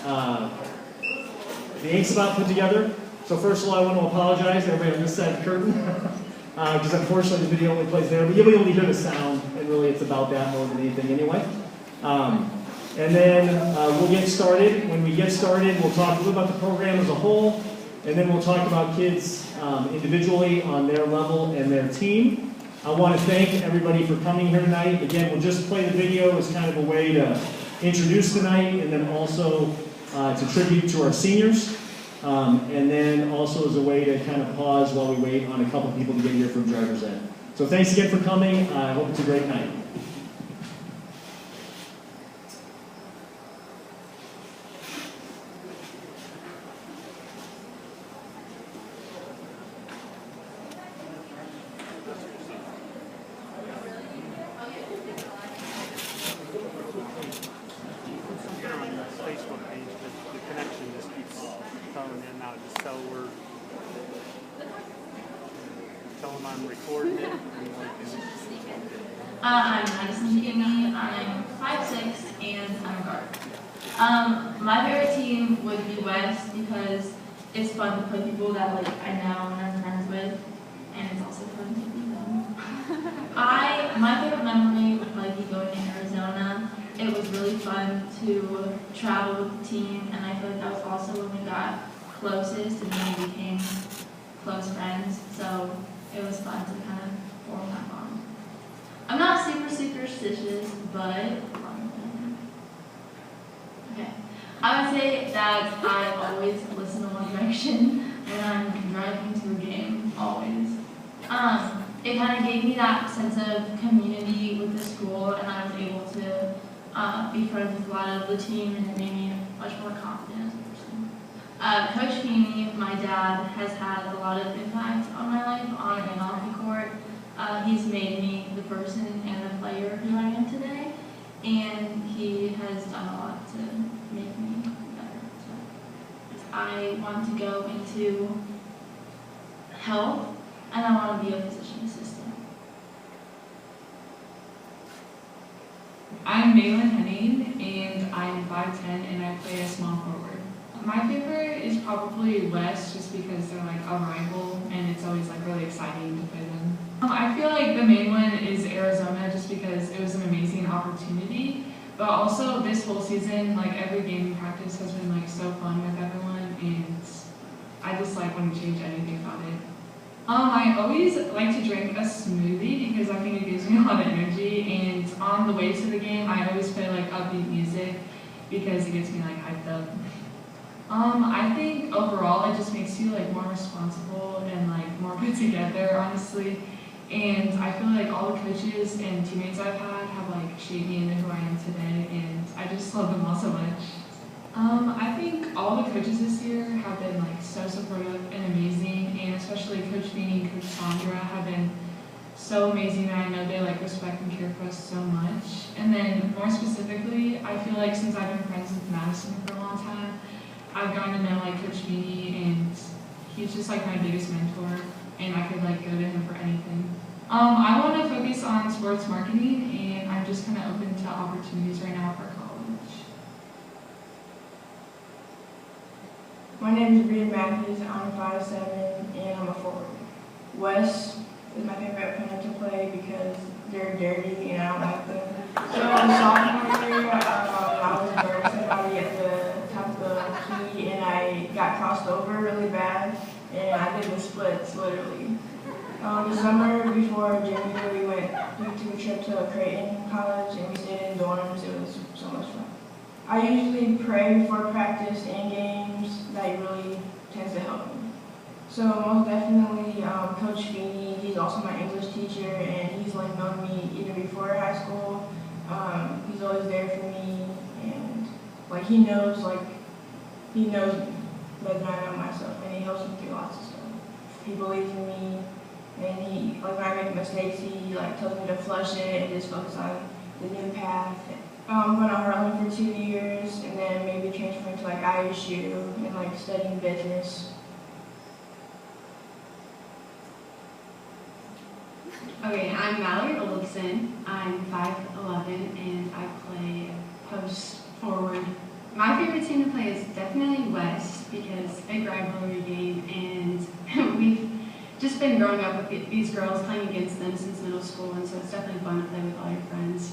the Ink's about put together. So first of all, I want to apologize to everybody on this side of the curtain, because unfortunately the video only plays there, but you'll be able to hear the sound, and really it's about that more than anything anyway. And then we'll get started. When we get started, we'll talk a little about the program as a whole, and then we'll talk about kids individually on their level and their team. I want to thank everybody for coming here tonight. Again, we'll just play the video as kind of a way to introduce the night, and then also to tribute to our seniors, and then also as a way to kind of pause while we wait on a couple people to get here from driver's ed. So thanks again for coming. I hope it's a great night. I'm 5'6", and I'm a guard. My favorite team would be West because it's fun to play people that I know and I'm friends with, and it's also fun to beat them. My favorite memory would probably be going to Arizona. It was really fun to travel with the team, and I feel like that was also when we got closest and then we became close friends. So it was fun to kind of form that bond. I'm not super superstitious, but okay. I would say that I always listen to One Direction when I'm driving to a game, always. It kind of gave me that sense of community with the school, and I was able to be friends with a lot of the team, and it made me much more confident as a person. Coach Feeney, my dad, has had a lot of impact on my life, on and off the court. He's made me the person and the player who I am today, and he has done a lot to make me better. So I want to go into health, and I want to be a physician assistant. I'm Malin Henning, and I'm 5'10", and I play a small forward. My favorite is probably West, just because they're a rival, and it's always really exciting to play them. I feel like the main one is Arizona, just because it was an amazing opportunity, but also this whole season, every game in practice has been so fun with everyone, and I just wouldn't change anything about it. I always like to drink a smoothie because I think it gives me a lot of energy, and on the way to the game, I always play upbeat music because it gets me hyped up. I think overall it just makes you more responsible and more put together, honestly. And I feel all the coaches and teammates I've had have shaped me into who I am today, and I just love them all so much. I think all the coaches this year have been so supportive and amazing, and especially Coach Feeney and Coach Sandra have been so amazing, and I know they respect and care for us so much. And then more specifically, I feel since I've been friends with Madison for a long time, I've gotten to know Coach Feeney, and he's just my biggest mentor, and I could go to him for anything. I want to focus on sports marketing, and I'm just kind of open to opportunities right now for college. My name is Reed Matthews. I'm 5'7", and I'm a forward. West is my favorite opponent to play because they're dirty and I don't like them. So in sophomore year, I was guarding somebody at the top of the key, and I got crossed over really bad, and I did the splits literally. The summer before junior year, we took a trip to Creighton College, and we stayed in dorms. It was so much fun. I usually pray before practice and games. That really tends to help me. So most definitely, Coach Feeney, he's also my English teacher, and he's known me even before high school. He's always there for me, and he knows better than I know myself, and he helps me through lots of stuff. He believes in me, and he when I make mistakes, he tells me to flush it and just focus on the new path. I'm going to Harlan for 2 years, and then maybe transferring to ISU and studying business. Okay, I'm Mallory Olofsson. I'm 5'11", and I play post forward My favorite team to play is definitely West because big rivalry game, and we've just been growing up with these girls playing against them since middle school, and so it's definitely fun to play with all your friends.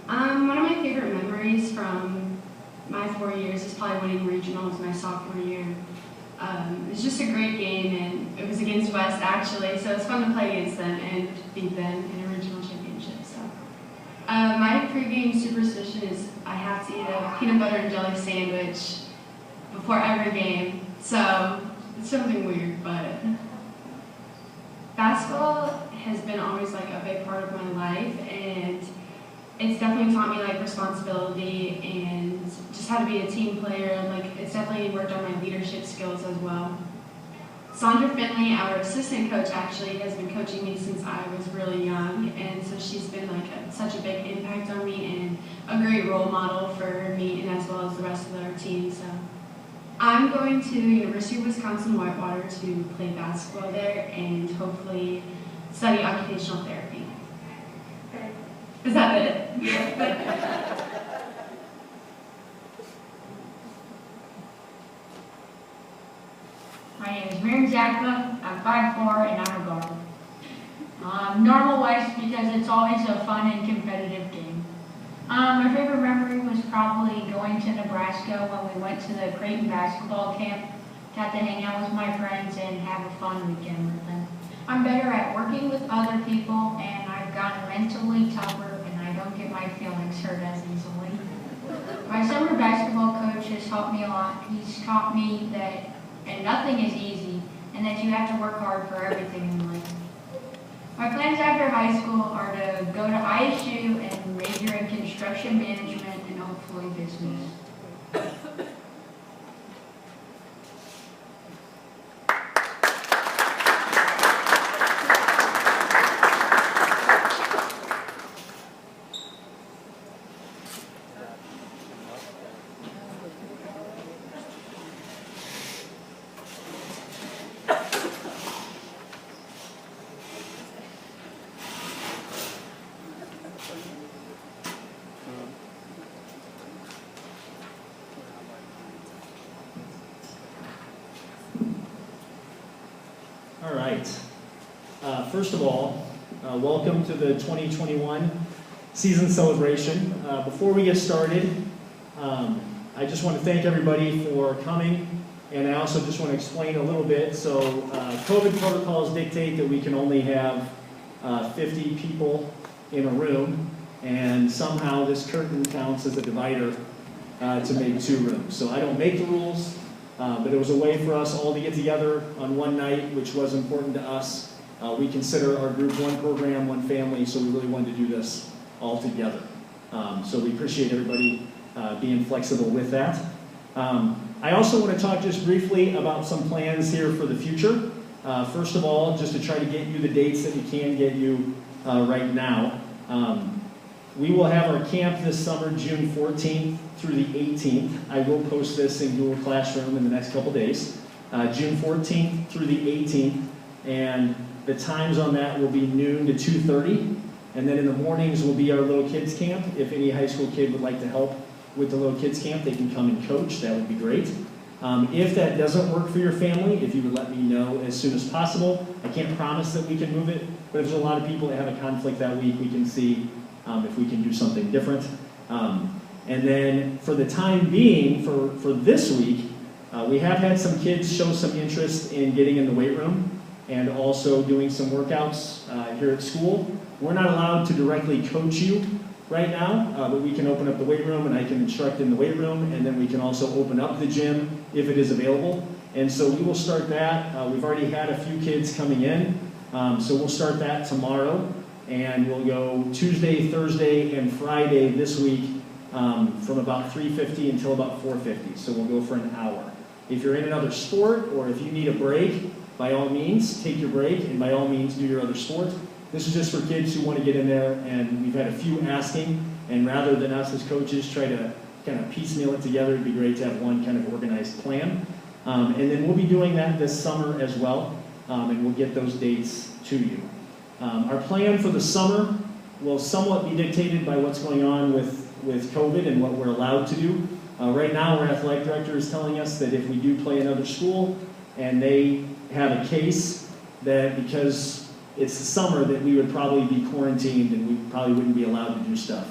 One of my favorite memories from my 4 years is probably winning regionals my sophomore year. It was just a great game, and it was against West actually, so it's fun to play against them and beat them in a regional championship. So, my pregame superstition is I have to eat a peanut butter and jelly sandwich before every game. So it's something weird, but basketball has been always like a big part of my life, and it's definitely taught me like responsibility and just how to be a team player, and like it's definitely worked on my leadership skills as well. Sandra Finley, our assistant coach, actually has been coaching me since I was really young, and so she's been like such a big impact on me and a great role model for me and as well as the rest of our team. So I'm going to University of Wisconsin-Whitewater to play basketball there and hopefully study occupational therapy. Is that it? Yeah. My name is Miriam Zakma. I'm 5'4" and I'm a guard. Normal West because it's always a fun and competitive game. My favorite memory was probably going to Nebraska when we went to the Creighton basketball camp. Got to hang out with my friends and have a fun weekend with them. I'm better at working with other people, and I've gotten mentally tougher, and I don't get my feelings hurt as easily. My summer basketball coach has helped me a lot. He's taught me that nothing is easy, and that you have to work hard for everything in life. My plans after high school are to go to ISU and major in construction management and hopefully business. All right. First of all, welcome to the 2021 season celebration. Before we get started, I just want to thank everybody for coming, and I also just want to explain a little bit. So COVID protocols dictate that we can only have 50 people in a room, and somehow this curtain counts as a divider to make 2 rooms. So I don't make the rules. But it was a way for us all to get together on one night, which was important to us. We consider our group one program, one family, so we really wanted to do this all together. So we appreciate everybody being flexible with that. I also want to talk just briefly about some plans here for the future. First of all, just to try to get you the dates that we can get you right now. We will have our camp this summer, June 14th through the 18th. I will post this in Google Classroom in the next couple days. June 14th through the 18th, and the times on that will be noon to 2:30. And then in the mornings will be our little kids camp. If any high school kid would like to help with the little kids camp, they can come and coach. That would be great. If that doesn't work for your family, if you would let me know as soon as possible. I can't promise that we can move it, but if there's a lot of people that have a conflict that week, we can see if we can do something different. And then for the time being, for this week, we have had some kids show some interest in getting in the weight room and also doing some workouts here at school. We're not allowed to directly coach you right now, but we can open up the weight room and I can instruct in the weight room, and then we can also open up the gym if it is available. And so we will start that. We've already had a few kids coming in, so we'll start that tomorrow. And we'll go Tuesday, Thursday, and Friday this week from about 3:50 until about 4:50. So we'll go for an hour. If you're in another sport or if you need a break, by all means, take your break, and by all means, do your other sport. This is just for kids who want to get in there, and we've had a few asking, and rather than us as coaches try to kind of piecemeal it together, it'd be great to have one kind of organized plan. And then we'll be doing that this summer as well, and we'll get those dates to you. Our plan for the summer will somewhat be dictated by what's going on with COVID and what we're allowed to do. Right now, our athletic director is telling us that if we do play another school and they have a case, that because it's the summer, that we would probably be quarantined and we probably wouldn't be allowed to do stuff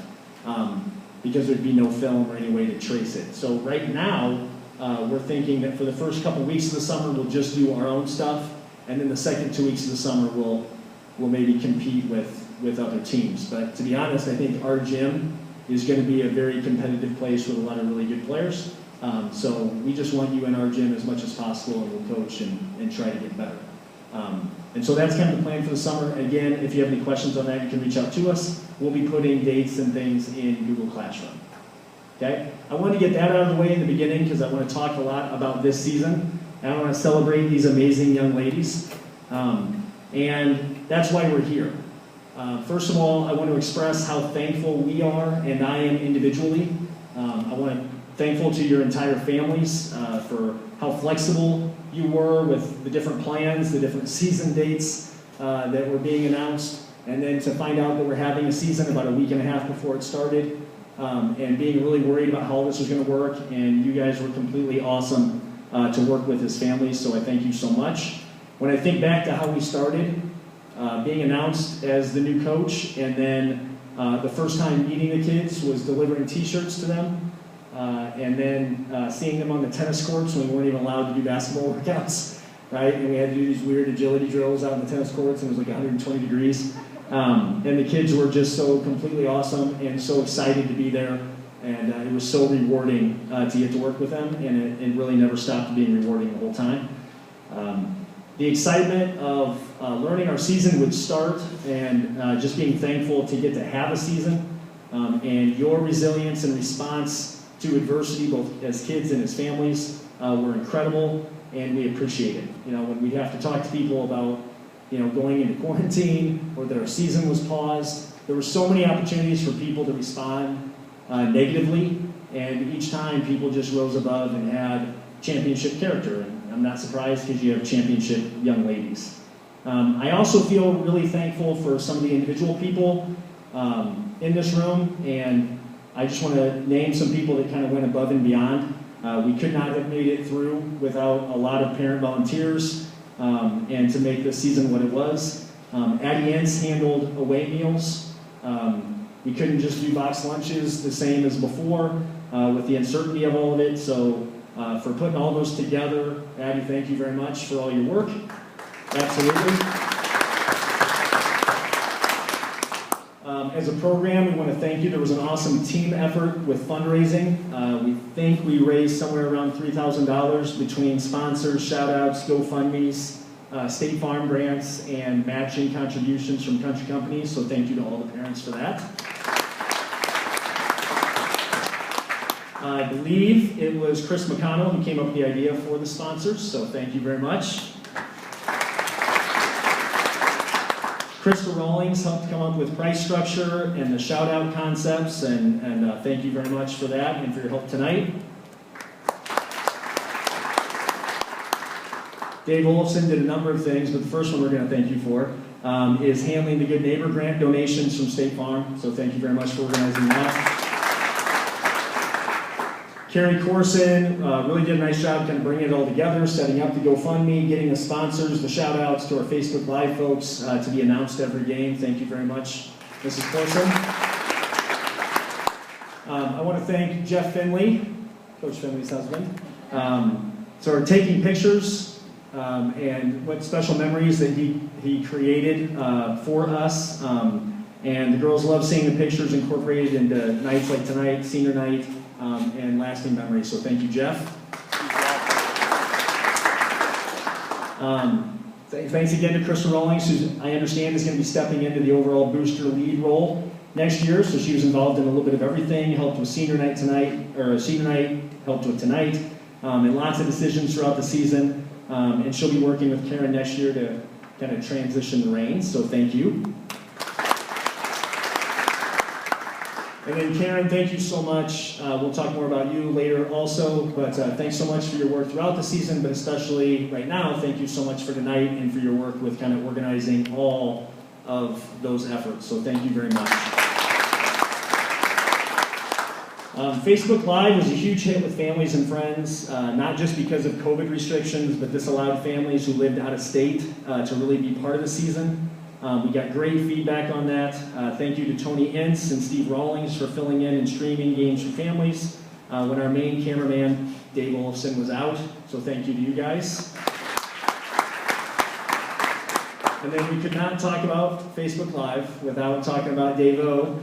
because there'd be no film or any way to trace it. So right now, we're thinking that for the first couple weeks of the summer, we'll just do our own stuff, and then the second 2 weeks of the summer, we'll maybe compete with other teams. But to be honest, I think our gym is going to be a very competitive place with a lot of really good players. So we just want you in our gym as much as possible, and we'll coach and try to get better. And so that's kind of the plan for the summer. Again, if you have any questions on that, you can reach out to us. We'll be putting dates and things in Google Classroom. Okay? I wanted to get that out of the way in the beginning because I want to talk a lot about this season. And I want to celebrate these amazing young ladies. And that's why we're here. First of all, I want to express how thankful we are, and I am individually. I want to thankful to your entire families for how flexible you were with the different plans, the different season dates that were being announced, and then to find out that we're having a season about a week and a half before it started, and being really worried about how all this was going to work, and you guys were completely awesome to work with as families, so I thank you so much. When I think back to how we started, being announced as the new coach, and then the first time meeting the kids was delivering t-shirts to them, and then seeing them on the tennis courts when we weren't even allowed to do basketball workouts, right? And we had to do these weird agility drills out on the tennis courts, and it was like 120 degrees. And the kids were just so completely awesome and so excited to be there, and it was so rewarding to get to work with them, and it really never stopped being rewarding the whole time. The excitement of learning our season would start, and just being thankful to get to have a season, and your resilience and response to adversity, both as kids and as families, were incredible, and we appreciate it. You know, when we have to talk to people about, you know, going into quarantine or that our season was paused, there were so many opportunities for people to respond negatively, and each time people just rose above and had championship character. And I'm not surprised because you have championship young ladies. I also feel really thankful for some of the individual people in this room, and I just want to name some people that kind of went above and beyond. We could not have made it through without a lot of parent volunteers and to make this season what it was. Addie Ince handled away meals. We couldn't just do box lunches the same as before with the uncertainty of all of it. So for putting all those together, Addie, thank you very much for all your work. Absolutely. As a program, we want to thank you. There was an awesome team effort with fundraising. We think we raised somewhere around $3,000 between sponsors, shout-outs, GoFundMes, State Farm grants, and matching contributions from country companies. So thank you to all the parents for that. I believe it was Chris McConnell who came up with the idea for the sponsors, so thank you very much. Krista Rawlings helped come up with price structure and the shout-out concepts, and thank you very much for that and for your help tonight. Dave Olofsson did a number of things, but the first one we're going to thank you for is handling the Good Neighbor Grant donations from State Farm, so thank you very much for organizing that. Carrie Corson really did a nice job kind of bringing it all together, setting up the GoFundMe, getting the sponsors, the shout-outs to our Facebook Live folks to be announced every game. Thank you very much, Mrs. Corson. I want to thank Jeff Finley, Coach Finley's husband, for taking pictures and what special memories that he created for us. And the girls love seeing the pictures incorporated into nights like tonight, senior night, and lasting memories. So thank you, Jeff. Thanks again to Krista Rawlings, who I understand is going to be stepping into the overall booster lead role next year. So she was involved in a little bit of everything, helped with senior night tonight, or senior night, helped with tonight, and lots of decisions throughout the season. And she'll be working with Karen next year to kind of transition the reins. So thank you. And then Karen, thank you so much. We'll talk more about you later also, but thanks so much for your work throughout the season, but especially right now, thank you so much for tonight and for your work with kind of organizing all of those efforts. So thank you very much. Facebook Live was a huge hit with families and friends, not just because of COVID restrictions, but this allowed families who lived out of state to really be part of the season. We got great feedback on that. Thank you to Tony Ince and Steve Rawlings for filling in and streaming games for families when our main cameraman, Dave Olofsson, was out. So thank you to you guys. And then we could not talk about Facebook Live without talking about Dave O.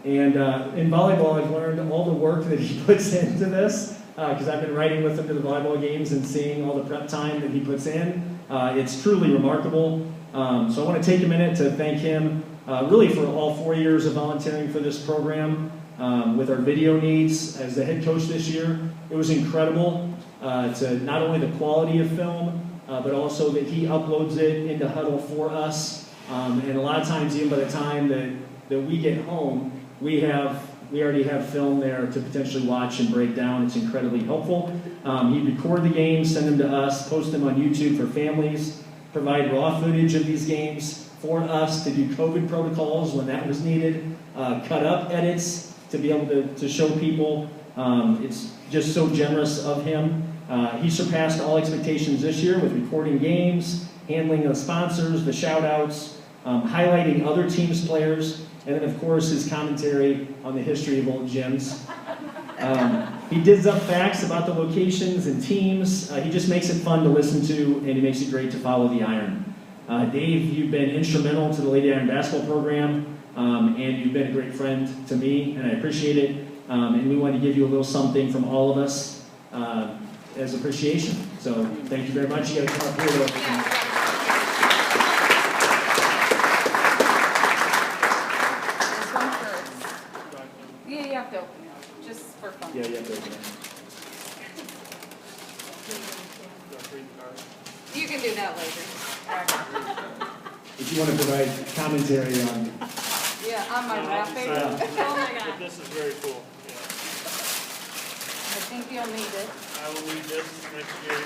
And in volleyball, I've learned all the work that he puts into this, because I've been riding with him to the volleyball games and seeing all the prep time that he puts in. It's truly remarkable. So I want to take a minute to thank him really for all 4 years of volunteering for this program. With our video needs as the head coach this year, it was incredible to not only the quality of film, but also that he uploads it into Huddle for us. And a lot of times, even by the time that we get home, we already have film there to potentially watch and break down. It's incredibly helpful. He'd record the games, send them to us, post them on YouTube for families, provide raw footage of these games for us to do COVID protocols when that was needed, cut up edits to be able to show people. It's just so generous of him. He surpassed all expectations this year with recording games, handling the sponsors, the shout-outs, highlighting other teams' players, and then, of course, his commentary on the history of old gyms. He digs up facts about the locations and teams. He just makes it fun to listen to, and he makes it great to follow the Iron. Dave, you've been instrumental to the Lady Iron basketball program, and you've been a great friend to me, and I appreciate it. And we want to give you a little something from all of us as appreciation. So thank you very much. You got to come up here. Yeah, you have to open it, just for fun. Yeah, you have to open it. You can do that later. If you want to provide commentary on... Yeah, on my wrapping. Oh my God. This is very cool. Yeah. I think you'll need it. I will need this next year.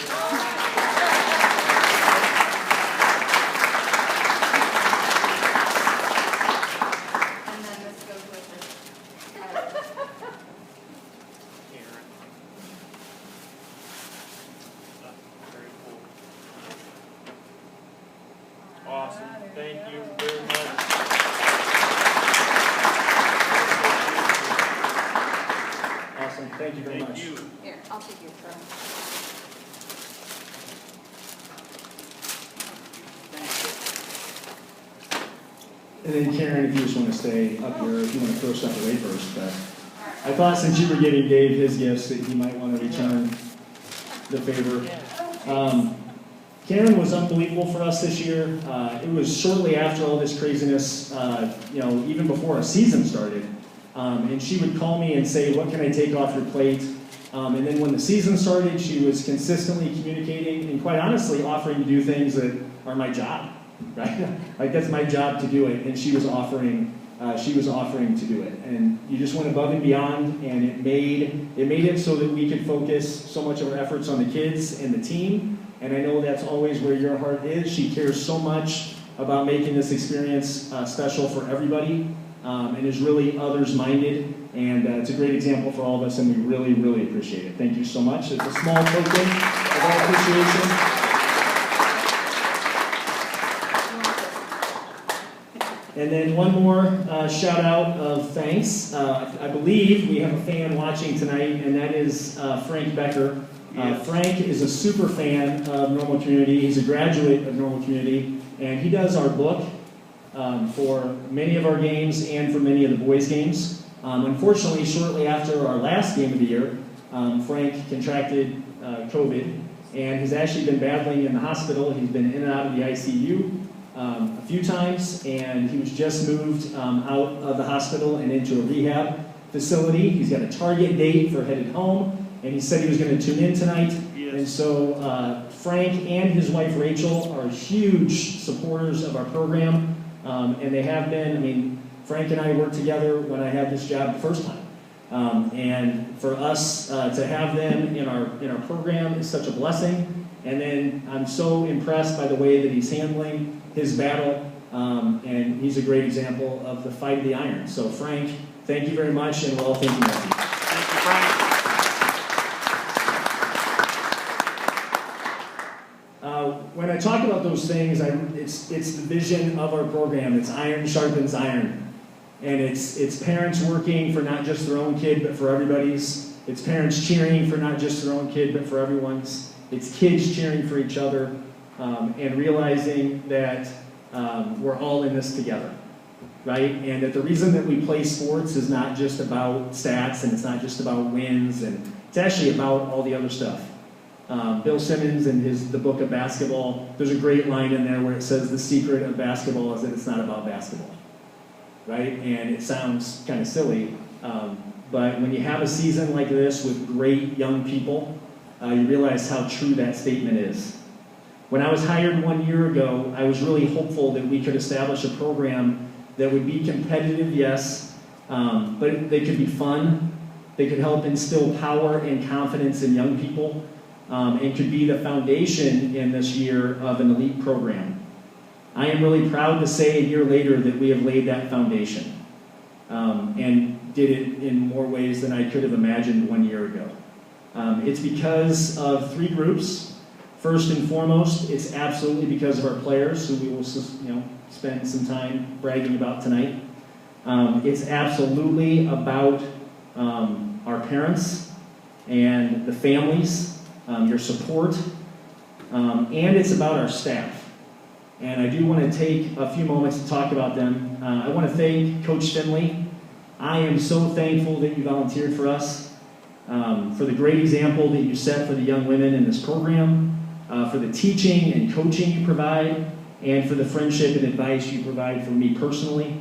And then this goes with it. Here. Very cool. Awesome. Thank you very much. Awesome. Thank you very much. Thank you. Here, I'll take your turn. And then Karen, if you just want to stay up here, if you want to throw stuff away first. But I thought since you were giving Dave his gifts that he might want to return the favor. Karen was unbelievable for us this year. It was shortly after all this craziness, even before our season started. And she would call me and say, what can I take off your plate? And then when the season started, she was consistently communicating and quite honestly offering to do things that are my job, right? Like that's my job to do it. And she was offering to do it. And you just went above and beyond, and it made it so that we could focus so much of our efforts on the kids and the team. And I know that's always where your heart is. She cares so much about making this experience special for everybody. And is really others-minded, and it's a great example for all of us, and we really, really appreciate it. Thank you so much. It's a small token of our appreciation. And then one more shout out of thanks. I believe we have a fan watching tonight, and that is Frank Becker. Frank is a super fan of Normal Community. He's a graduate of Normal Community, and he does our book for many of our games and for many of the boys' games. Unfortunately, shortly after our last game of the year, Frank contracted COVID, and he's actually been battling in the hospital. He's been in and out of the ICU a few times, and he was just moved out of the hospital and into a rehab facility. He's got a target date for headed home, and he said he was going to tune in tonight. Yes. And so Frank and his wife Rachel are huge supporters of our program. And they have been. I mean, Frank and I worked together when I had this job the first time. And for us to have them in our program is such a blessing. And then I'm so impressed by the way that he's handling his battle. And he's a great example of the fight of the iron. So Frank, Thank you very much, and we're all thinking of you. Thank you, Frank. When I talk about those things, it's the vision of our program. It's iron sharpens iron. And it's parents working for not just their own kid, but for everybody's. It's parents cheering for not just their own kid, but for everyone's. It's kids cheering for each other, and realizing that we're all in this together, right? And that the reason that we play sports is not just about stats, and it's not just about wins, and it's actually about all the other stuff. Bill Simmons in the book of basketball, there's a great line in there where it says the secret of basketball is that it's not about basketball, right? And it sounds kind of silly, but when you have a season like this with great young people, you realize how true that statement is. When I was hired 1 year ago, I was really hopeful that we could establish a program that would be competitive, yes, but they could be fun, they could help instill power and confidence in young people, and could be the foundation in this year of an elite program. I am really proud to say a year later that we have laid that foundation, and did it in more ways than I could have imagined 1 year ago. It's because of three groups. First and foremost, it's absolutely because of our players, who we will spend some time bragging about tonight. It's absolutely about our parents and the families, your support, and it's about our staff. And I do want to take a few moments to talk about them. I want to thank Coach Finley. I am so thankful that you volunteered for us, for the great example that you set for the young women in this program, for the teaching and coaching you provide, and for the friendship and advice you provide for me personally.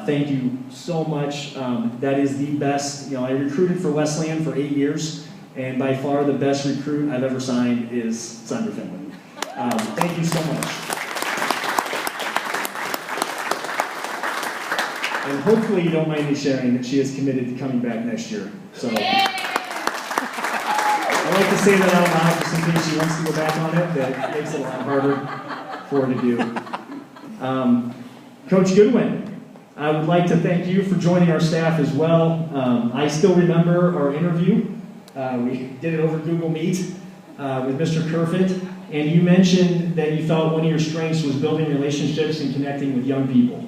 Thank you so much. That is the best. I recruited for Wesleyan for 8 years. And by far the best recruit I've ever signed is Sandra Finley. Thank you so much. And hopefully you don't mind me sharing that she is committed to coming back next year. So I like to say that out loud just in case she wants to go back on it. That makes it a lot harder for her to do. Coach Goodwin, I would like to thank you for joining our staff as well. I still remember our interview. We did it over Google Meet with Mr. Kerfit, and you mentioned that you felt one of your strengths was building relationships and connecting with young people.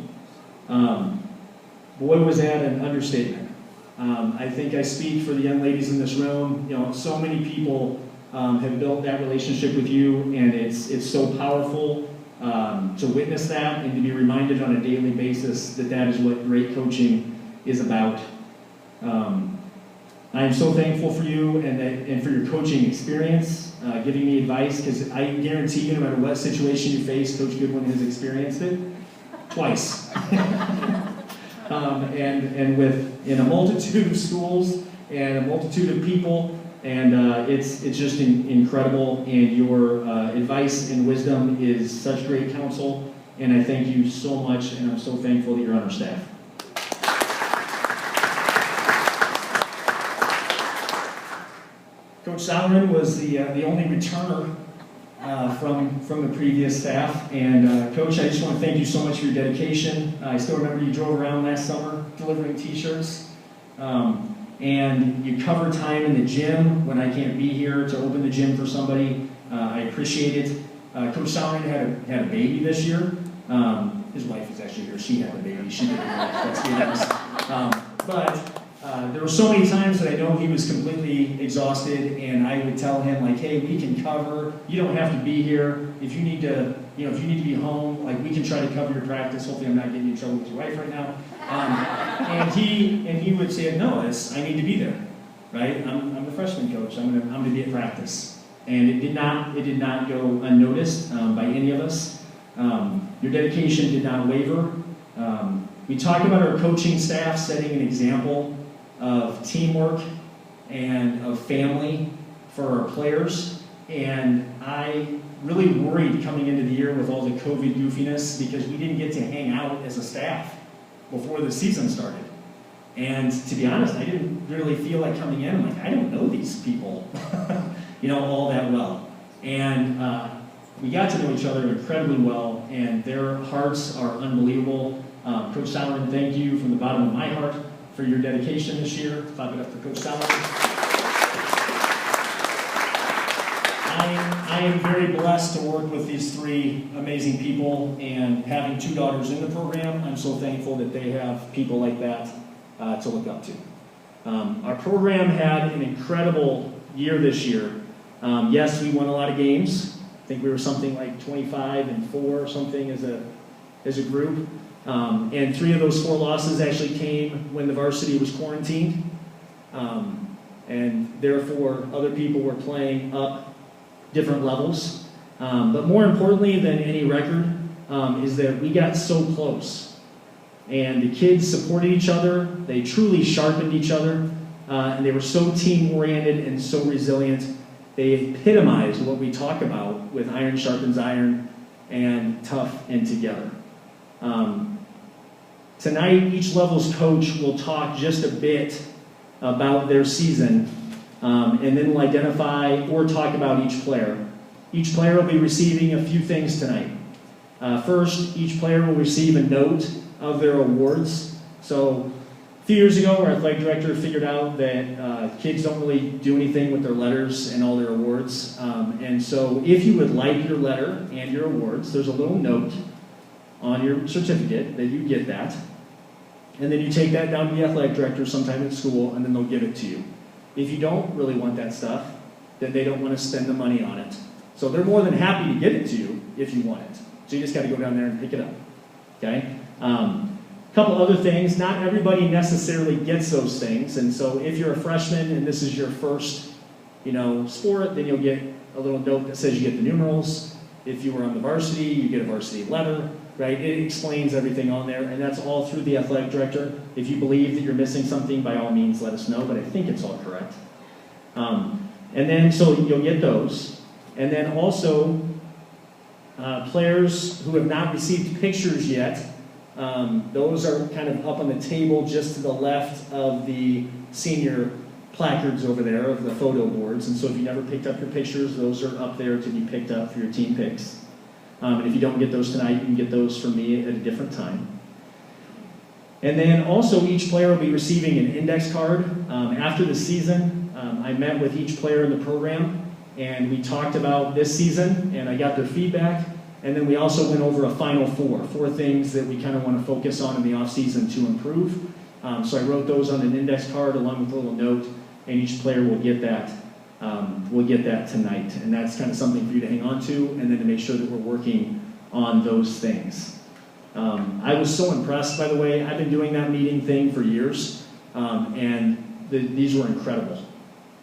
Boy, was that an understatement. I think I speak for the young ladies in this room. So many people have built that relationship with you, and it's so powerful to witness that and to be reminded on a daily basis that that is what great coaching is about. I am so thankful for you and for your coaching experience, giving me advice, because I guarantee you, no matter what situation you face, Coach Goodwin has experienced it twice. And in a multitude of schools and a multitude of people, and it's just incredible, and your advice and wisdom is such great counsel, and I thank you so much, and I'm so thankful that you're on our staff. Coach Sauerin was the only returner from the previous staff, and Coach, I just want to thank you so much for your dedication. I still remember you drove around last summer delivering t-shirts, and you cover time in the gym when I can't be here to open the gym for somebody. I appreciate it. Coach Sauerin had a baby this year. His wife is actually here. She had a baby. She did it. Let's be honest. But there were so many times that I know he was completely exhausted, and I would tell him, like, hey, we can cover. You don't have to be here. If you need to, if you need to be home, like, we can try to cover your practice. Hopefully I'm not getting you in trouble with your wife right now. And he would say, no, I need to be there, right? I'm the freshman coach. I'm gonna be at practice. And it did not go unnoticed by any of us. Your dedication did not waver. We talk about our coaching staff setting an example of teamwork and of family for our players, and I really worried coming into the year with all the COVID goofiness because we didn't get to hang out as a staff before the season started. And to be honest, I didn't really feel like coming in. I'm like, I don't know these people, all that well. And we got to know each other incredibly well, and their hearts are unbelievable. Coach Sauerin, thank you from the bottom of my heart for your dedication this year. Clap it up for Coach Salomon. I am very blessed to work with these three amazing people, and having two daughters in the program, I'm so thankful that they have people like that to look up to. Our program had an incredible year this year. Yes, we won a lot of games. I think we were something like 25-4 or something as a group. And 3 of those 4 losses actually came when the varsity was quarantined. And therefore, other people were playing up different levels. But more importantly than any record is that we got so close. And the kids supported each other. They truly sharpened each other. And they were so team-oriented and so resilient. They epitomized what we talk about with iron sharpens iron and tough and together. Tonight, each level's coach will talk just a bit about their season, and then we'll identify or talk about each player. Each player will be receiving a few things tonight. First, each player will receive a note of their awards. So, a few years ago, our athletic director figured out that kids don't really do anything with their letters and all their awards. And so, if you would like your letter and your awards, there's a little note on your certificate that you get that. And then you take that down to the athletic director sometime at school, and then they'll give it to you. If you don't really want that stuff, then they don't want to spend the money on it. So they're more than happy to get it to you if you want it. So you just got to go down there and pick it up. Okay? Couple other things. Not everybody necessarily gets those things. And so if you're a freshman and this is your first, sport, then you'll get a little note that says you get the numerals. If you were on the varsity, you get a varsity letter. Right? It explains everything on there, and that's all through the athletic director. If you believe that you're missing something, by all means, let us know, but I think it's all correct. And then, so you'll get those. And then also, players who have not received pictures yet, those are kind of up on the table just to the left of the senior placards over there, of the photo boards. And so if you never picked up your pictures, those are up there to be picked up for your team pics. And if you don't get those tonight, you can get those from me at a different time. And then also each player will be receiving an index card. After the season, I met with each player in the program, and we talked about this season, and I got their feedback. And then we also went over a final 4 things that we kind of want to focus on in the off season to improve. So I wrote those on an index card along with a little note, and each player will get that. We'll get that tonight, and that's kind of something for you to hang on to, and then to make sure that we're working on those things. I was so impressed, by the way. I've been doing that meeting thing for years, and these were incredible.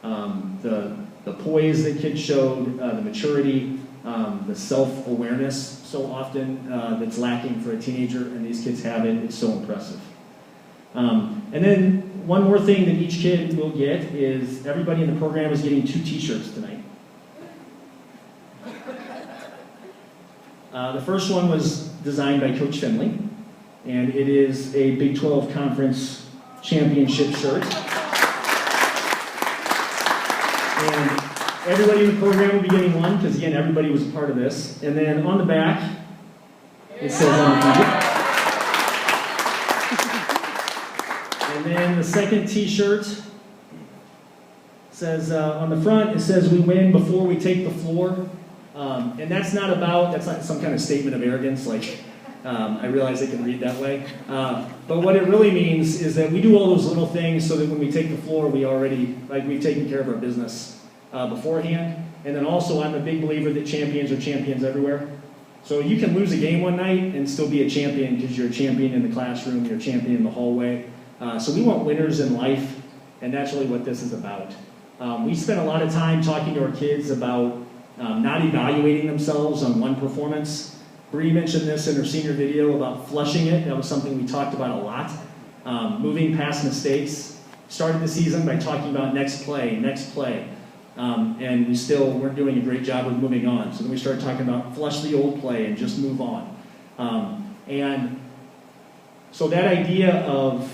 The poise that kids showed, the maturity, the self-awareness so often that's lacking for a teenager, and these kids have it. It's so impressive. And then one more thing that each kid will get is everybody in the program is getting 2 t-shirts tonight. The first one was designed by Coach Finley, and it is a Big 12 Conference Championship shirt. And everybody in the program will be getting one, because again, everybody was a part of this. And then on the back, it says on the front. And then the second t-shirt says, on the front, it says, "We win before we take the floor." And that's not some kind of statement of arrogance, like, I realize it can read that way. But what it really means is that we do all those little things so that when we take the floor, we've taken care of our business beforehand. And then also, I'm a big believer that champions are champions everywhere. So you can lose a game one night and still be a champion because you're a champion in the classroom, you're a champion in the hallway. So we want winners in life, and that's really what this is about. We spend a lot of time talking to our kids about not evaluating themselves on one performance. Bree mentioned this in her senior video about flushing it. That was something we talked about a lot. Moving past mistakes. Started the season by talking about next play. And we still weren't doing a great job of moving on. So then we started talking about flush the old play and just move on. And so that idea of,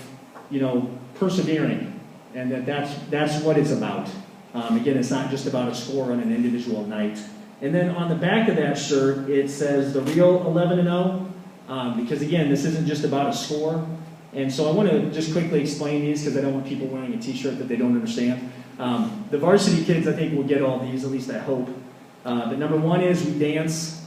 persevering, and that's what it's about. Again, it's not just about a score on an individual night. And then on the back of that shirt, it says the real 11-0, because again, this isn't just about a score. And so I want to just quickly explain these because I don't want people wearing a t-shirt that they don't understand. The varsity kids, I think, will get all these, at least I hope. But number one is we dance,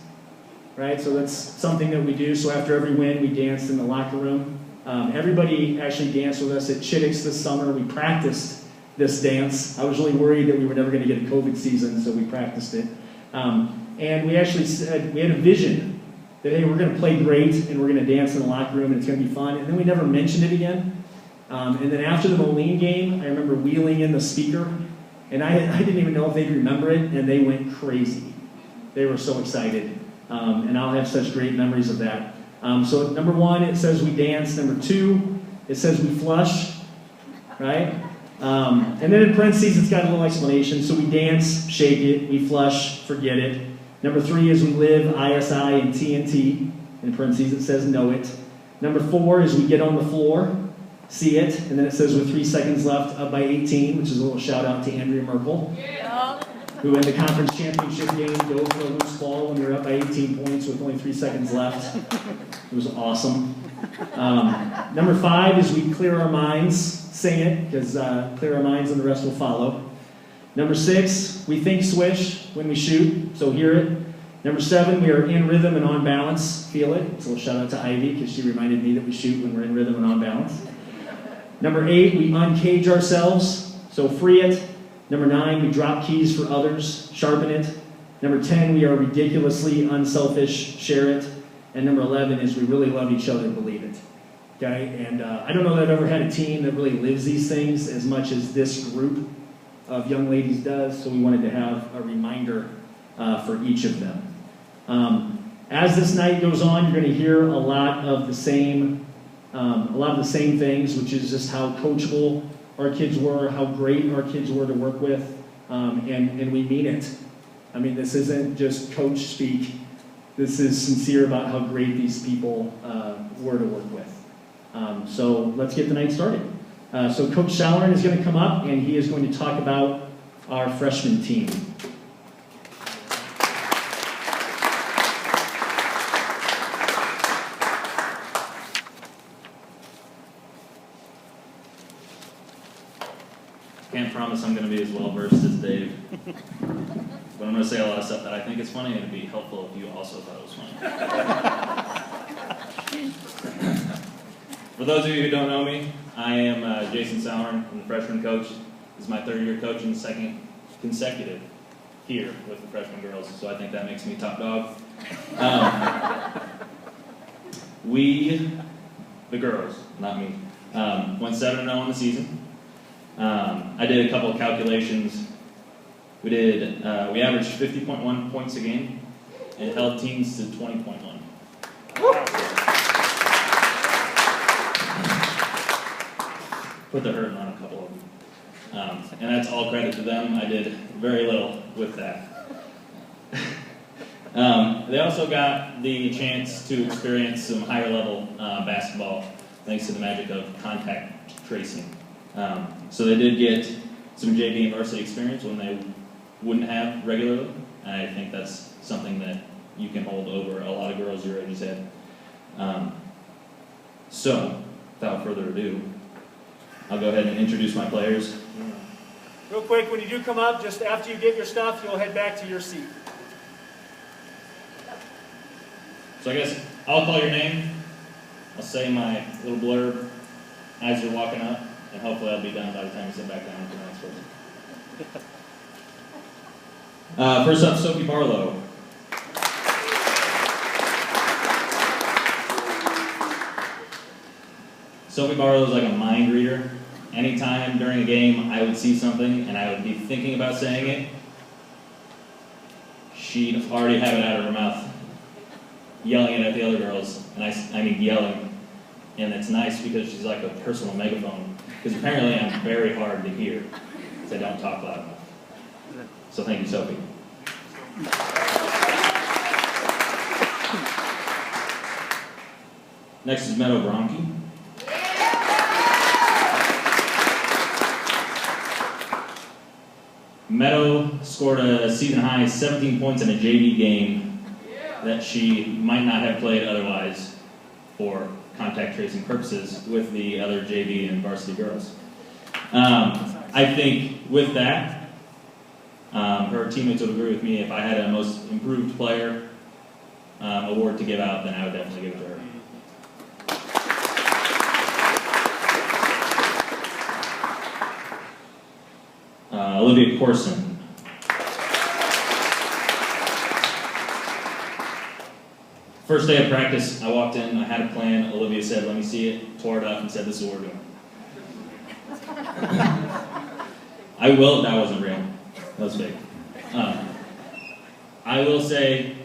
right? So that's something that we do. So after every win, we dance in the locker room. Everybody actually danced with us at Chittix this summer. We practiced this dance. I was really worried that we were never going to get a COVID season, so we practiced it. And we actually said, we had a vision that, hey, we're going to play great, and we're going to dance in the locker room, and it's going to be fun. And then we never mentioned it again. And then after the Moline game, I remember wheeling in the speaker, and I didn't even know if they'd remember it, and they went crazy. They were so excited. And I'll have such great memories of that. So number one, it says we dance. Number two, it says we flush, right? And then in parentheses, it's got a little explanation. So we dance, shake it, we flush, forget it. Number three is we live, ISI and TNT. In parentheses, it says know it. Number four is we get on the floor, see it. And then it says with 3 seconds left, up by 18, which is a little shout out to Andrea Merkel, who in the conference championship game dove for a loose ball when we were up by 18 points with only 3 seconds left. It was awesome. Number five is we clear our minds, sing it, because clear our minds and the rest will follow. Number six, we think swish when we shoot, so hear it. Number seven, we are in rhythm and on balance, feel it. It's a little shout out to Ivy, because she reminded me that we shoot when we're in rhythm and on balance. Number eight, we uncage ourselves, so free it. Number nine, we drop keys for others, sharpen it. Number 10, we are ridiculously unselfish, share it. And number 11 is we really love each other, believe it. Okay, and I don't know that I've ever had a team that really lives these things as much as this group of young ladies does, so we wanted to have a reminder for each of them. As this night goes on, you're going to hear a lot of the same things, which is just how coachable our kids were, how great our kids were to work with, and we mean it. I mean, this isn't just coach speak. This is sincere about how great these people were to work with. So let's get the night started. So Coach Sauerin is going to come up, and he is going to talk about our freshman team. Can't promise I'm going to be as well versed as Dave, but I'm going to say a lot of stuff that I think is funny, and it'd be helpful if you also thought it was funny. For those of you who don't know me, I am Jason Sauerin. I'm the freshman coach. This is my third year coaching, the second consecutive here with the freshman girls, so I think that makes me top dog. We, the girls, not me, went 7-0 in the season. I did a couple of calculations. We averaged 50.1 points a game and held teams to 20.1. Put the hurting on a couple of them. And that's all credit to them. I did very little with that. They also got the chance to experience some higher level basketball thanks to the magic of contact tracing. So they did get some JV and varsity experience when they wouldn't have regularly. And I think that's something that you can hold over a lot of girls your age's head. So, without further ado, I'll go ahead and introduce my players. Real quick, when you do come up, just after you get your stuff, you'll head back to your seat. So I guess I'll call your name. I'll say my little blurb as you're walking up, and hopefully I'll be done by the time you sit back down for the next person. First up, Sophie Barlow. Sophie Barlow is like a mind reader. Anytime during a game I would see something and I would be thinking about saying it, she'd already have it out of her mouth, yelling it at the other girls. And I mean yelling. And it's nice because she's like a personal megaphone. Because apparently I'm very hard to hear because I don't talk loud enough. So thank you, Sophie. Next is Meadow Bronke. Meadow scored a season-high 17 points in a JV game that she might not have played otherwise for contact tracing purposes with the other JV and varsity girls. I think with that, her teammates would agree with me. If I had a most improved player award to give out, then I would definitely give it to her. Olivia Corson. First day of practice, I walked in, I had a plan. Olivia said, "Let me see it," tore it up, and said, "This is what we're doing." I will, that wasn't real. That was fake. I will say,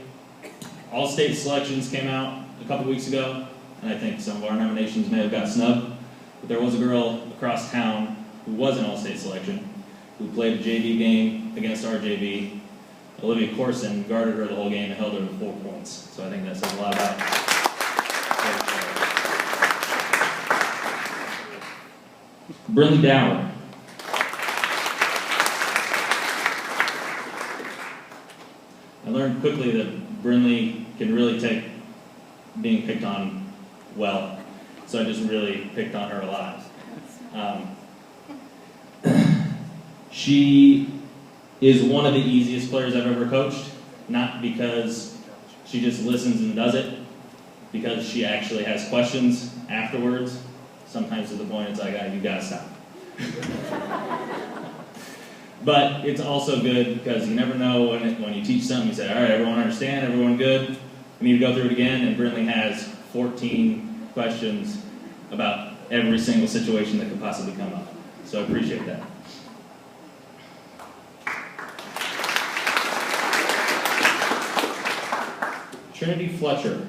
all state selections came out a couple weeks ago, and I think some of our nominations may have got snubbed. But there was a girl across town who was an all-state selection, who played a JV game against our JV. Olivia Corson guarded her the whole game and held her to 4 points. So I think that says a lot about Brinley Dower. I learned quickly that Brinley can really take being picked on well. So I just really picked on her a lot. She is one of the easiest players I've ever coached, not because she just listens and does it, because she actually has questions afterwards, sometimes to the point it's like, you gotta stop. But it's also good because you never know when you teach something, you say, all right, everyone understand, everyone good? We need to go through it again, and Brinley has 14 questions about every single situation that could possibly come up. So I appreciate that. Trinity Fletcher.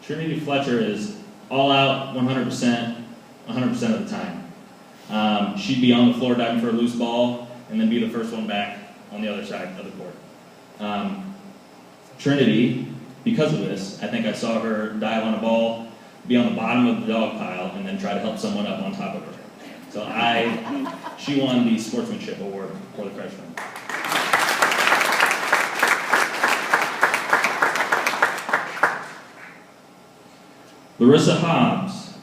Trinity Fletcher is all out 100% of the time. She'd be on the floor diving for a loose ball and then be the first one back on the other side of the court. Trinity, because of this, I think I saw her dive on a ball, be on the bottom of the dog pile, and then try to help someone up on top of her. So she won the sportsmanship award for the freshman. Larissa Hobbs.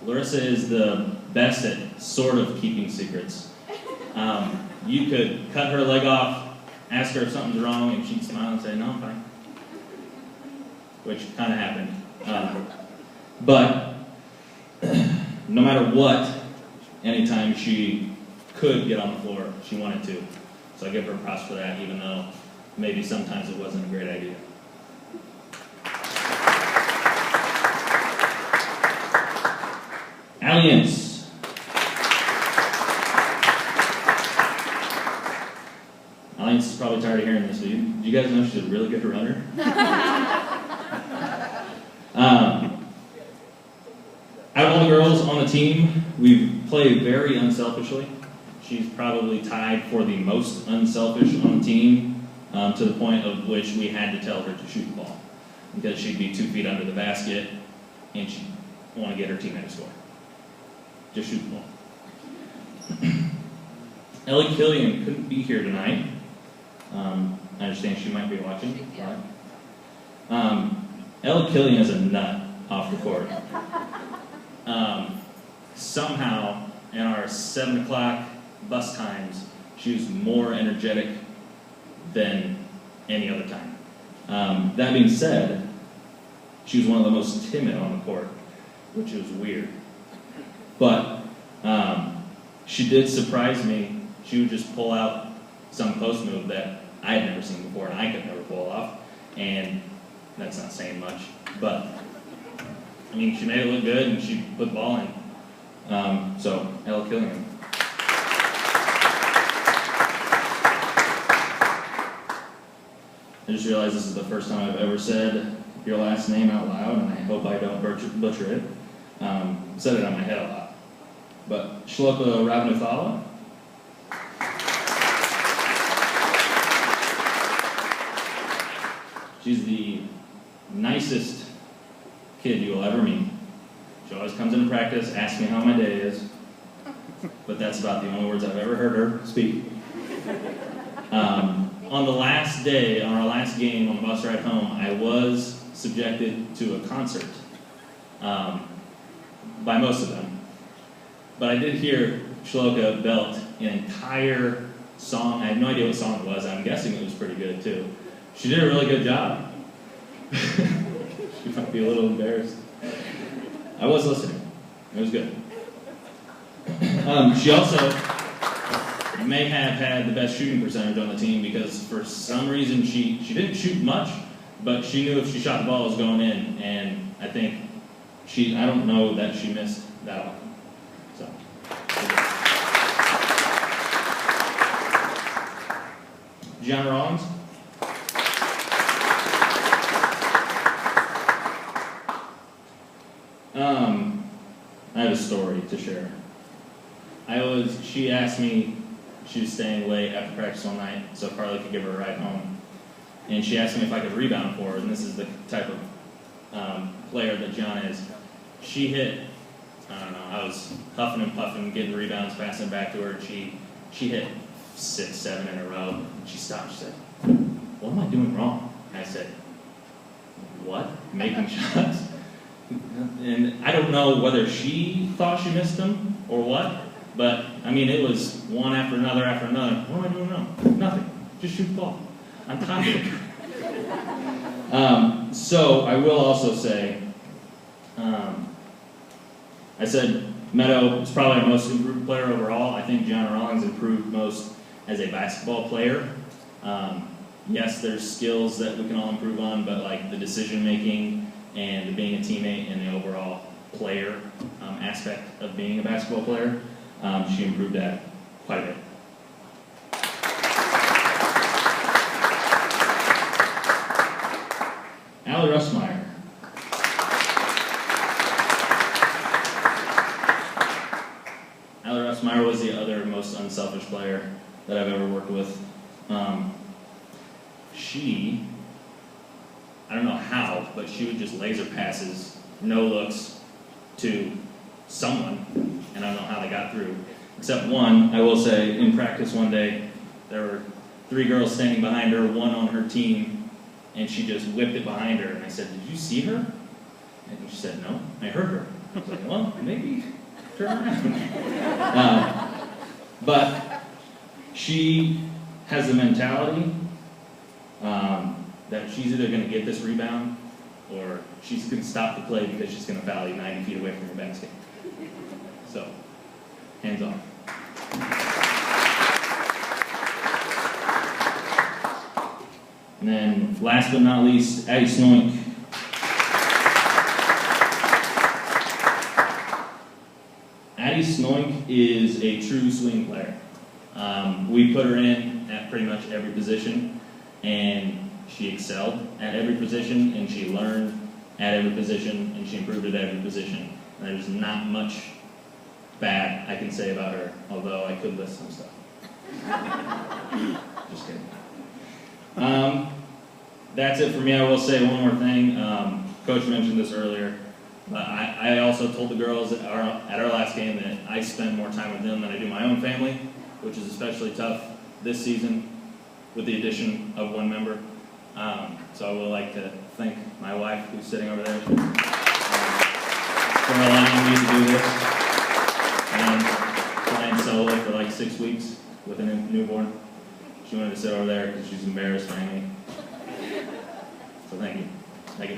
Larissa is the best at sort of keeping secrets. You could cut her leg off, ask her if something's wrong, and she'd smile and say, "No, I'm fine." Which kind of happened. But no matter what, anytime she could get on the floor, she wanted to. So I give her props for that, even though maybe sometimes it wasn't a great idea. Alliance. Alliance is probably tired of hearing this. Do you guys know she's a really good runner? Out of all the girls on the team, we play very unselfishly. She's probably tied for the most unselfish on the team, to the point of which we had to tell her to shoot the ball, because she'd be 2 feet under the basket and she'd want to get her teammate to score. Just shoot the ball. Ellie Killian couldn't be here tonight. I understand she might be watching. Ellie Killian is a nut off the court. Somehow, in our 7 o'clock bus times, she was more energetic than any other time. That being said, she was one of the most timid on the court, which was weird. But she did surprise me. She would just pull out some post move that I had never seen before and I could never pull off. And that's not saying much, but I mean, she made it look good and she put the ball in. So, Ella Killian. I just realized this is the first time I've ever said your last name out loud, and I hope I don't butcher it. I said it on my head a lot. But Shloka Ravnathala. She's the nicest kid you will ever meet. She always comes into practice, asks me how my day is. but that's about the only words I've ever heard her speak. On the last day, on our last game on the bus ride home, I was subjected to a concert by most of them. But I did hear Shloka belt an entire song. I have no idea what song it was. I'm guessing it was pretty good too. She did a really good job. She might be a little embarrassed. I was listening. It was good. She also may have had the best shooting percentage on the team because for some reason she didn't shoot much, but she knew if she shot the ball it was going in, and I think I don't know that she missed that often. So. Gianna Rollins. I have a story to share. She asked me, she was staying late after practice one night, so Carly could give her a ride home. And she asked me if I could rebound for her, and this is the type of player that Gianna is. She hit, I don't know, I was huffing and puffing, getting rebounds, passing it back to her, and she hit 6, 7 in a row. And she stopped, she said, "What am I doing wrong?" I said, "What? Making shots?" And I don't know whether she thought she missed them or what, but I mean, it was one after another after another. What am I doing wrong? Nothing. Just shoot the ball. I'm tired. So I will also say, I said Meadow is probably our most improved player overall. I think Gianna Rollins improved most as a basketball player. Yes, there's skills that we can all improve on, but like the decision making and being a teammate and the overall player aspect of being a basketball player, she improved that quite a bit. Allie Russmeyer. Allie Russmeyer was the other most unselfish player that I've ever worked with. I don't know how, but she would just laser passes, no looks, to someone, and I don't know how they got through. Except one, I will say, in practice one day, there were 3 girls standing behind her, one on her team, and she just whipped it behind her, and I said, "Did you see her?" And she said, "No, I heard her." I was like, "Well, maybe turn around." But she has the mentality that she's either going to get this rebound or she's going to stop the play because she's going to foul you 90 feet away from your basket. So, hands off. And then, last but not least, Addie Snoink. Addie Snoink is a true swing player. We put her in at pretty much every position, and she excelled at every position, and she learned at every position, and she improved at every position. And there's not much bad I can say about her, although I could list some stuff. Just kidding. That's it for me. I will say one more thing. Coach mentioned this earlier. I also told the girls at our last game that I spend more time with them than I do my own family, which is especially tough this season with the addition of one member. So I would like to thank my wife, who's sitting over there, for allowing me to do this and playing solo for like 6 weeks with a newborn. She wanted to sit over there because she's embarrassed by me. So thank you. Thank you.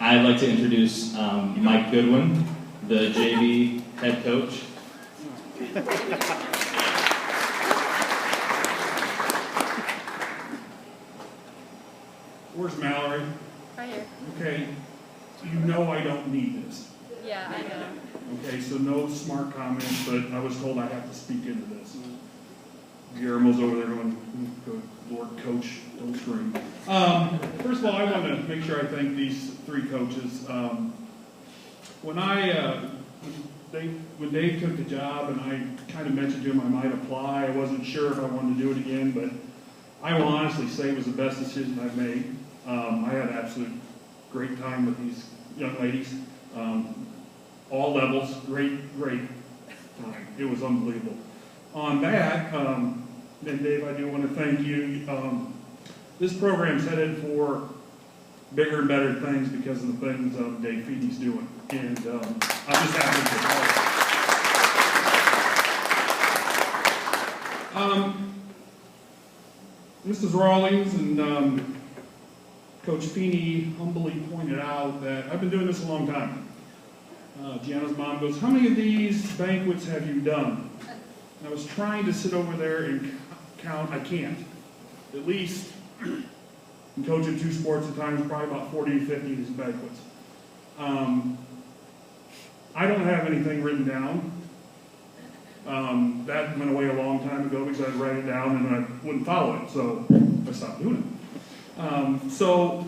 I'd like to introduce Mike Goodwin, the JV head coach. Where's Mallory? Right here. Okay, you know I don't need this. Yeah, I know. Okay, so no smart comments, but I was told I have to speak into this. Guillermo's over there going, "Good Lord, Coach, don't scream." First of all, I want to make sure I thank these 3 coaches. When Dave took the job and I kind of mentioned to him I might apply, I wasn't sure if I wanted to do it again, but I will honestly say it was the best decision I've made. I had absolute great time with these young ladies. All levels, great time. It was unbelievable. On that, and Dave, I do want to thank you. This program's headed for bigger and better things because of the things Dave Feeney's doing. And I'm just happy to Mrs. Rawlings and Coach Feeney humbly pointed out that I've been doing this a long time. Gianna's mom goes, "How many of these banquets have you done?" And I was trying to sit over there and count. I can't. At least, I'm coaching 2 sports at times, probably about 40 to 50 of these banquets. I don't have anything written down. That went away a long time ago because I'd write it down and I wouldn't follow it, so I stopped doing it. So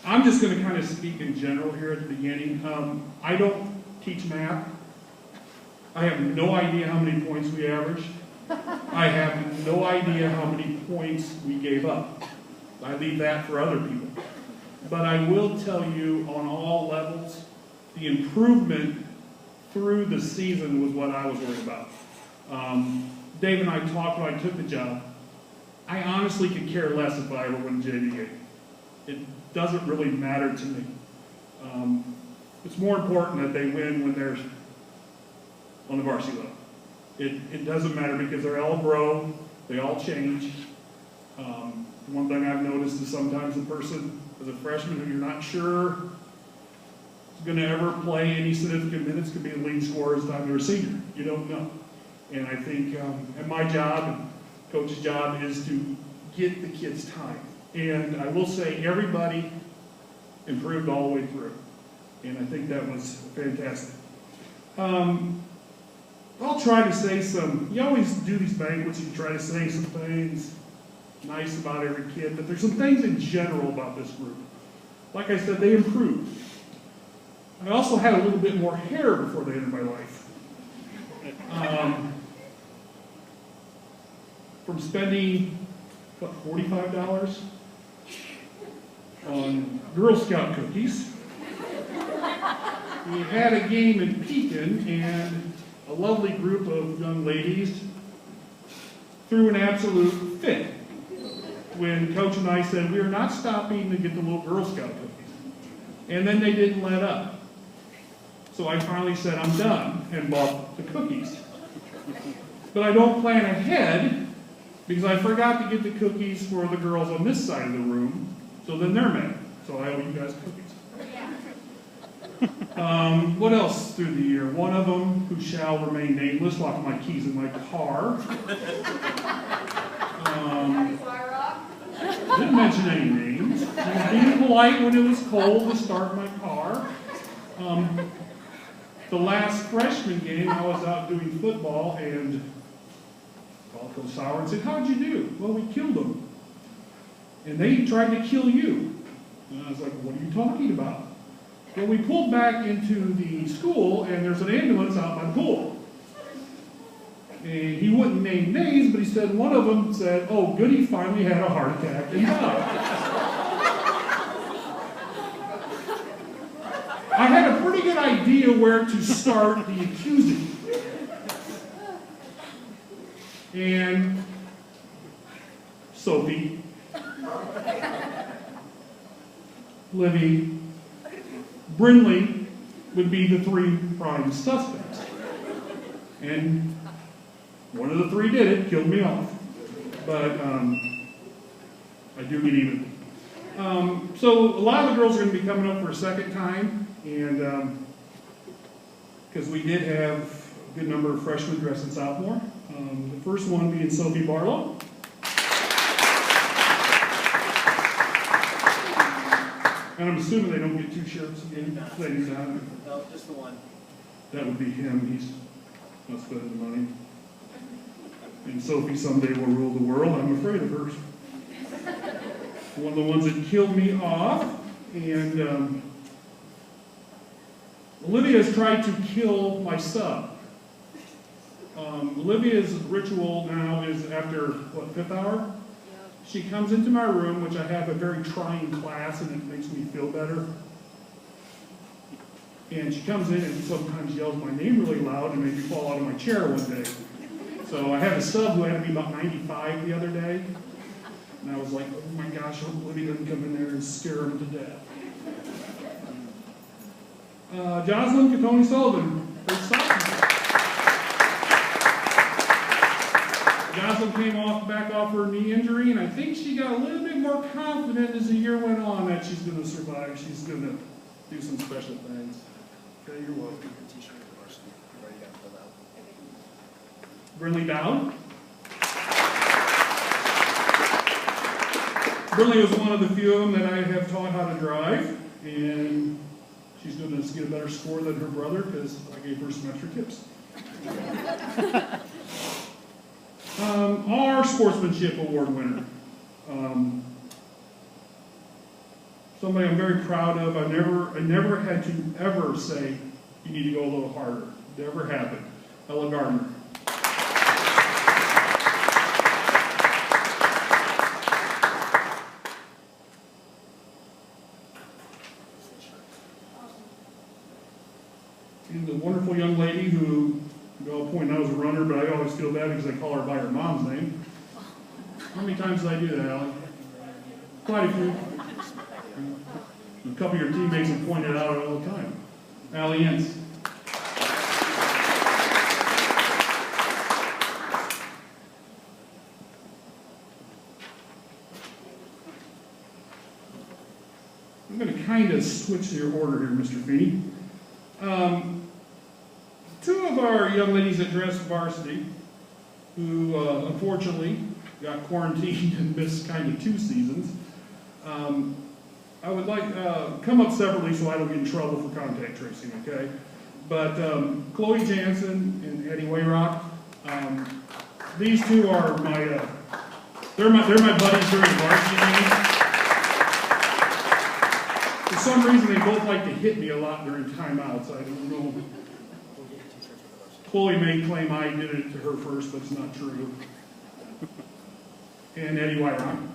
I'm just going to kind of speak in general here at the beginning. I don't teach math. I have no idea how many points we averaged. I have no idea how many points we gave up. I leave that for other people. But I will tell you on all levels, the improvement through the season was what I was worried about. Dave and I talked when I took the job. I honestly could care less if I ever win JV game. It doesn't really matter to me. It's more important that they win when they're on the varsity level. It doesn't matter because they all grow, they all change. One thing I've noticed is sometimes the person as a freshman who you're not sure is going to ever play any significant minutes could be a lead scorer as time they're a senior. You don't know. And I think and my job and coach's job is to get the kids time. And I will say everybody improved all the way through. And I think that was fantastic. I'll try to say you always do these banquets, you try to say some things nice about every kid, but there's some things in general about this group. Like I said, they improved. I also had a little bit more hair before they entered my life. From spending, what, $45 on Girl Scout cookies. We had a game in Pekin, and a lovely group of young ladies threw an absolute fit when Coach and I said, we are not stopping to get the little Girl Scout cookies. And then they didn't let up. So I finally said, I'm done, and bought the cookies. But I don't plan ahead, because I forgot to get the cookies for the girls on this side of the room, so then they're mad. So I owe you guys cookies. What else through the year? One of them, who shall remain nameless, locked my keys in my car. Didn't mention any names. He was being polite when it was cold to start my car. The last freshman game, I was out doing football, and called Coach Sauer and said, how'd you do? Well, we killed them. And they tried to kill you. And I was like, what are you talking about? Well, we pulled back into the school, and there's an ambulance out by the pool. And he wouldn't name names, but he said one of them said, oh, Goody finally had a heart attack and died. I had a pretty good idea where to start the accusing. And Sophie, Livy, Brinley would be the 3 prime suspects. And one of the 3 did it, killed me off. But I do get even. So a lot of the girls are going to be coming up for a second time. And because we did have a good number of freshmen dressed in sophomore. The first one being Sophie Barlow. And I'm assuming they don't get 2 shirts again. No, just the one. That would be him. He's not spending the money. And Sophie someday will rule the world. I'm afraid of her. One of the ones that killed me off. And Olivia's tried to kill my sub. Olivia's ritual now is after, what, 5th hour? She comes into my room, which I have a very trying class, and it makes me feel better. And she comes in and sometimes yells my name really loud and made me fall out of my chair one day. So I had a sub who had to be about 95 the other day. And I was like, oh my gosh, I hope Libby doesn't come in there and scare him to death. Jocelyn Catoni Sullivan, first sophomore. Jocelyn came back off her knee injury, and I think she got a little bit more confident as the year went on that she's going to survive. She's going to do some special things. Okay, you're welcome. Brinley Dowd. Brinley was one of the few of them that I have taught how to drive, and she's going to get a better score than her brother because I gave her some extra tips. Our sportsmanship award winner. Somebody I'm very proud of. I never had to ever say, you need to go a little harder. Never happened. Ella Gardner. And the wonderful young lady who, I'll point out as a runner, but I always feel bad because I call her by her mom's name. How many times did I do that, Allie? Quite a few. A couple of your teammates have pointed it out all the time. Allie Ince. I'm going to kind of switch your order here, Mr. Feeney. Two of our young ladies that dressed varsity, who unfortunately got quarantined and missed kind of 2 seasons, I would like come up separately so I don't get in trouble for contact tracing, okay? But Chloe Jansen and Eddie Wayrock, these two are my they're my buddies during varsity games. For some reason, they both like to hit me a lot during timeouts. I don't know. Chloe may claim I did it to her first, but it's not true. And Eddie Wyrock.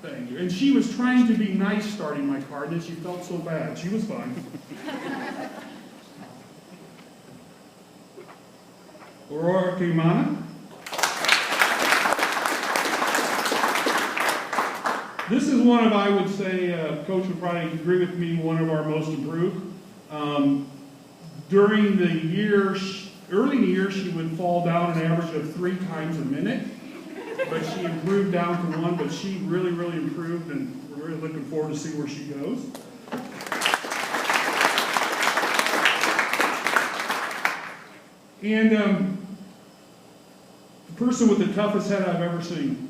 Thank you. And she was trying to be nice starting my card, and she felt so bad. She was fine. Aurora Kimana. This is one of, I would say, Coach would probably agree with me, one of our most improved. During the year, early in the year, she would fall down an average of 3 times a minute, but she improved down to 1, but she really, really improved, and we're really looking forward to see where she goes. And the person with the toughest head I've ever seen.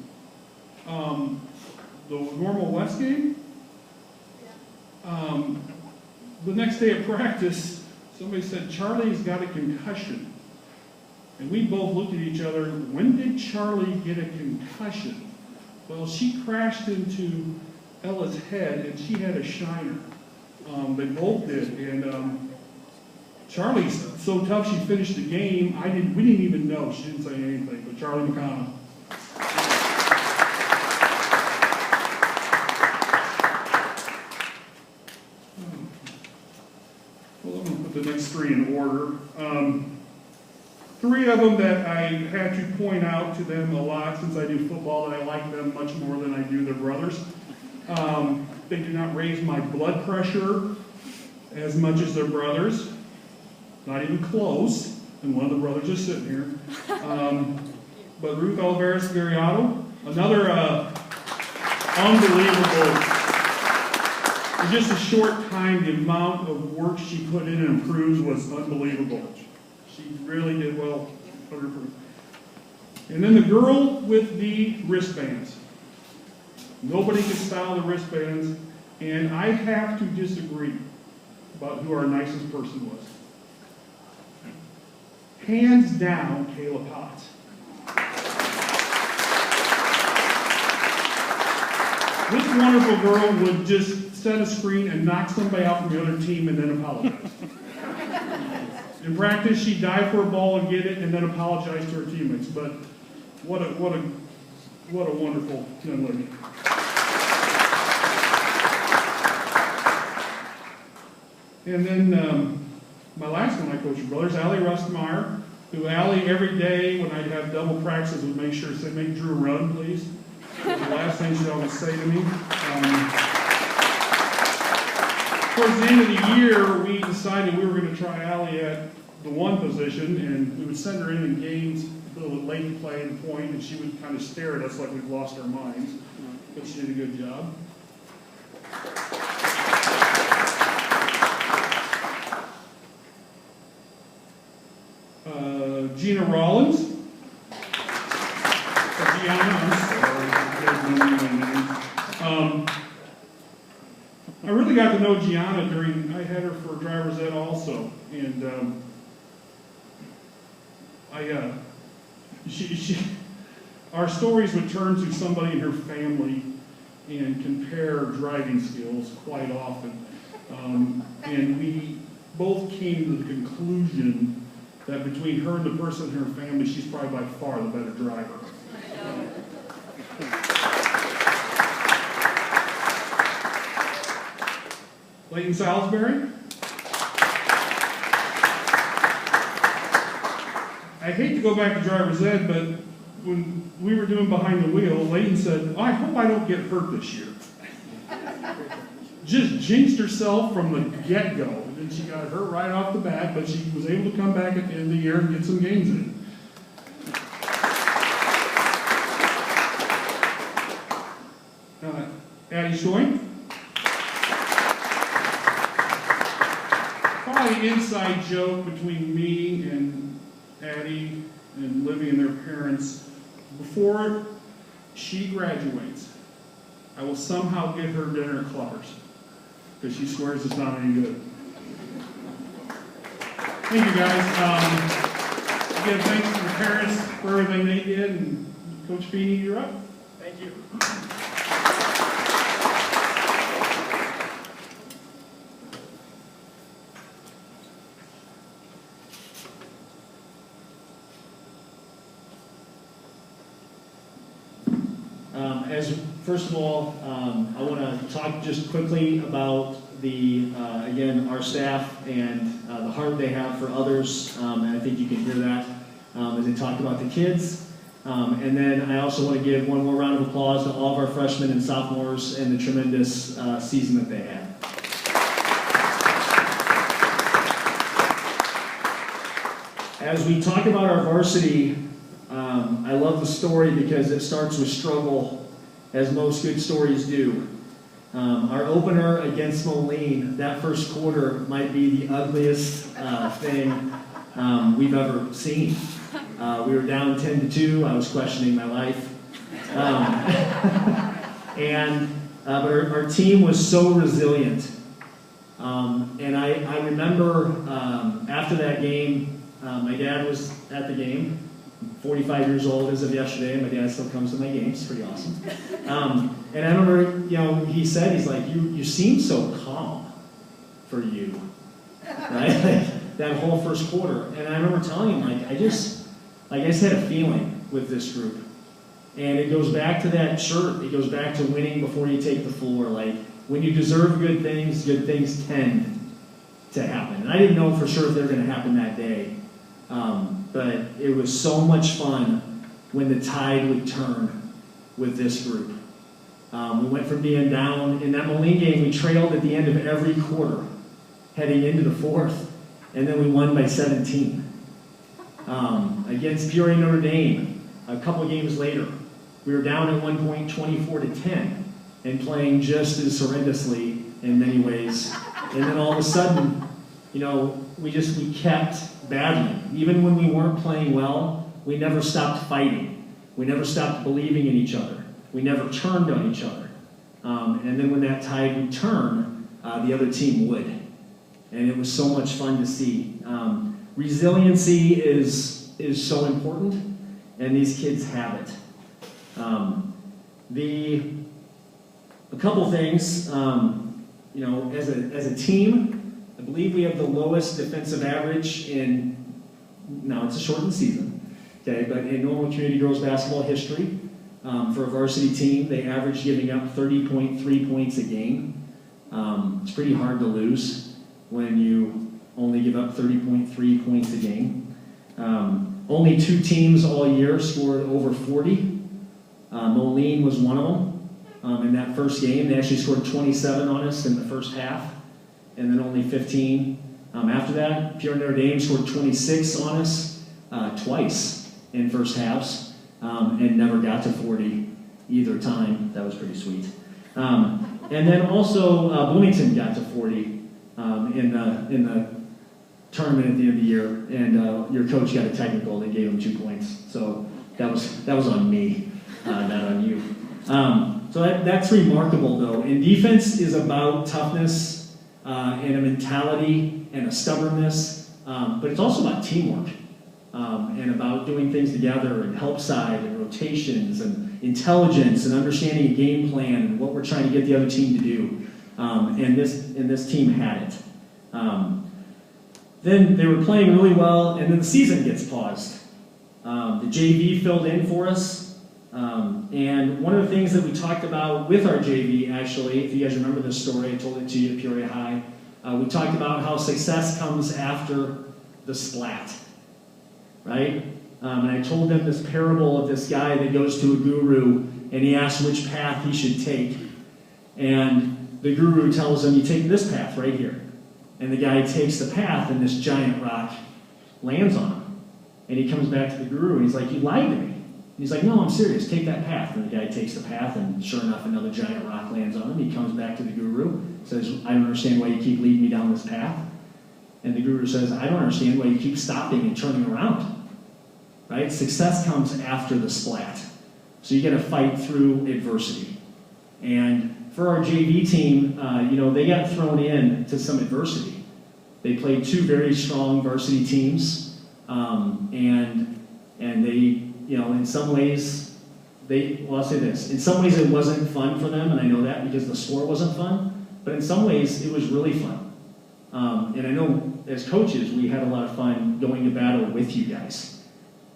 The Normal West game, the next day of practice, somebody said, Charlie's got a concussion. And we both looked at each other, when did Charlie get a concussion? Well, she crashed into Ella's head, and she had a shiner. They both did. And Charlie's so tough she finished the game, we didn't even know. She didn't say anything, but Charlie McConnell. The next 3 in order. 3 of them that I had to point out to them a lot since I do football, that I like them much more than I do their brothers. They do not raise my blood pressure as much as their brothers. Not even close. And one of the brothers is sitting here. But Ruth Oliveras Viriato, another unbelievable. In just a short time, the amount of work she put in and improved was unbelievable. She really did well. 100%. And then the girl with the wristbands. Nobody could style the wristbands, and I have to disagree about who our nicest person was. Hands down, Kayla Potts. This wonderful girl would just set a screen and knock somebody out from the other team and then apologize. In practice, she'd dive for a ball and get it and then apologize to her teammates. But what a wonderful young lady. And then my last one I coached her brothers, Allie Rustmeyer, who Allie every day when I'd have double practices would make sure to say, make Drew run, please. That was the last thing she'd always say to me. Towards the end of the year, we decided we were going to try Allie at the one position, and we would send her in games a little bit late to play and point, and she would kind of stare at us like we'd lost our minds. But she did a good job. Gina Rollins. Gianna, I'm sorry. I really got to know Gianna during, I had her for driver's ed also, and our stories would turn to somebody in her family and compare driving skills quite often. And we both came to the conclusion that between her and the person in her family, she's probably by far the better driver. Leighton Salisbury. I hate to go back to driver's ed, but when we were doing behind the wheel, Leighton said, I hope I don't get hurt this year. Just jinxed herself from the get-go. And then she got hurt right off the bat, but she was able to come back at the end of the year and get some games in. Addie Schoen. Probably an inside joke between me and Addie and Livy and their parents. Before she graduates, I will somehow get her dinner at Clubbers, because she swears it's not any good. Thank you, guys. Again, thanks to the parents for everything they did, and Coach Feeney, you're up. Thank you. First of all, I want to talk just quickly about again, our staff and the heart they have for others, and I think you can hear that as they talk about the kids. And then I also want to give one more round of applause to all of our freshmen and sophomores and the tremendous season that they had. As we talk about our varsity, I love the story because it starts with struggle, as most good stories do. Our opener against Moline, that first quarter might be the ugliest thing we've ever seen. We were down 10-2. I was questioning my life. But our team was so resilient. And I remember after that game, my dad was at the game. 45 years old as of yesterday, and my dad still comes to my games. Pretty awesome. And I remember, he said, he's like, you seem so calm for you, right? Like, that whole first quarter. And I remember telling him, I just had a feeling with this group. And it goes back to that shirt. It goes back to winning before you take the floor. Like, when you deserve good things tend to happen. And I didn't know for sure if they were going to happen that day. But it was so much fun when the tide would turn with this group. We went from being down. In that Moline game, we trailed at the end of every quarter, heading into the fourth, and then we won by 17. Against Peoria Notre Dame, a couple games later, we were down at one point 24-10 and playing just as horrendously in many ways. And then all of a sudden, we kept battling. Even when we weren't playing well, we never stopped fighting. We never stopped believing in each other. We never turned on each other. And then when that tide would turn, the other team would. And it was so much fun to see. Resiliency is so important, and these kids have it. A couple things, as a team, I believe we have the lowest defensive average now it's a shortened season, okay, but in normal community girls basketball history, for a varsity team, they average giving up 30.3 points a game. It's pretty hard to lose. when you only give up 30.3 points a game. Only 2 teams all year scored over 40. Moline was one of them. In that first game, they actually scored 27 on us in the first half, and then only 15 after that. Pure Notre Dame scored 26 on us twice in first halves, and never got to 40 either time. That was pretty sweet. And then also Bloomington got to 40 in the tournament at the end of the year, and your coach got a technical that gave him 2 points. So that was on me, not on you. So that's remarkable, though. And defense is about toughness and a mentality and a stubbornness, but it's also about teamwork and about doing things together and help side and rotations and intelligence and understanding a game plan and what we're trying to get the other team to do. And this team had it. Then they were playing really well, and then the season gets paused. The JV filled in for us, and one of the things that we talked about with our JV, actually, if you guys remember this story, I told it to you at Peoria High, we talked about how success comes after the splat, right? And I told them this parable of this guy that goes to a guru, and he asks which path he should take, and the guru tells him, you take this path right here. And the guy takes the path, and this giant rock lands on him. And he comes back to the guru, and he's like, you lied to me. And he's like, no, I'm serious. Take that path. And the guy takes the path, and sure enough, another giant rock lands on him. He comes back to the guru, says, I don't understand why you keep leading me down this path. And the guru says, I don't understand why you keep stopping and turning around. Right? Success comes after the splat. So you got to fight through adversity. And for our JV team, they got thrown in to some adversity. They played 2 very strong varsity teams, and they, in some ways, I'll say this. In some ways, it wasn't fun for them, and I know that because the score wasn't fun. But in some ways, it was really fun. And I know as coaches, we had a lot of fun going to battle with you guys.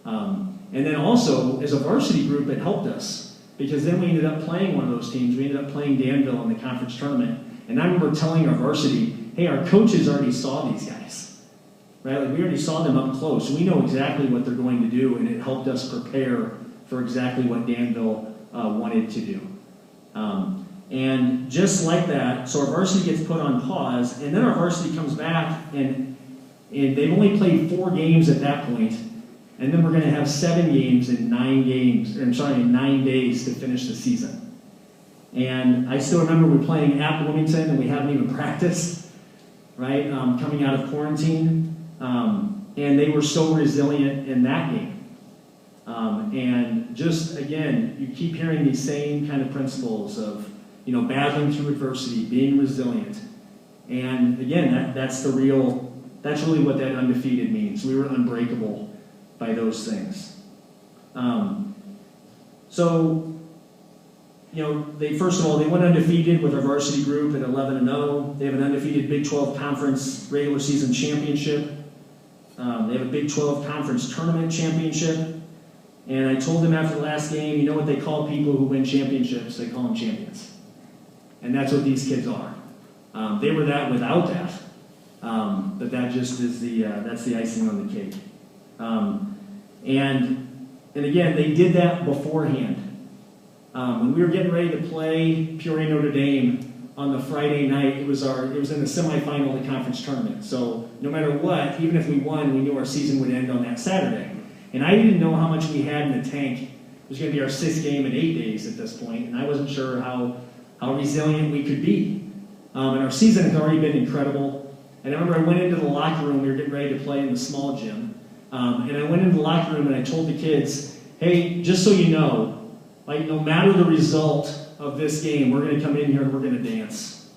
And then also, as a varsity group, it helped us. Because then we ended up playing one of those teams. We ended up playing Danville in the conference tournament. And I remember telling our varsity, hey, our coaches already saw these guys. Right? Like we already saw them up close. We know exactly what they're going to do, and it helped us prepare for exactly what Danville wanted to do. And just like that, so our varsity gets put on pause, and then our varsity comes back, and they've only played 4 games at that point. And then we're going to have 7 games in 9 days to finish the season. And I still remember we're playing at Bloomington and we haven't even practiced, right? Coming out of quarantine. And they were so resilient in that game. And just, again, you keep hearing these same kind of principles of, battling through adversity, being resilient. And again, that's really what that undefeated means. We were unbreakable by those things. First of all, they went undefeated with our varsity group at 11-0. They have an undefeated Big 12 Conference regular season championship. They have a Big 12 Conference tournament championship. And I told them after the last game, you know what they call people who win championships? They call them champions. And that's what these kids are. They were that without that. But that just is that's the icing on the cake. And again, they did that beforehand. When we were getting ready to play Peoria Notre Dame on the Friday night, it was in the semifinal of the conference tournament. So no matter what, even if we won, we knew our season would end on that Saturday. And I didn't know how much we had in the tank. It was going to be our 6th game in 8 days at this point, and I wasn't sure how resilient we could be. And our season had already been incredible. And I remember I went into the locker room. We were getting ready to play in the small gym. And I went into the locker room and I told the kids, hey, just so you know, no matter the result of this game, we're going to come in here and we're going to dance.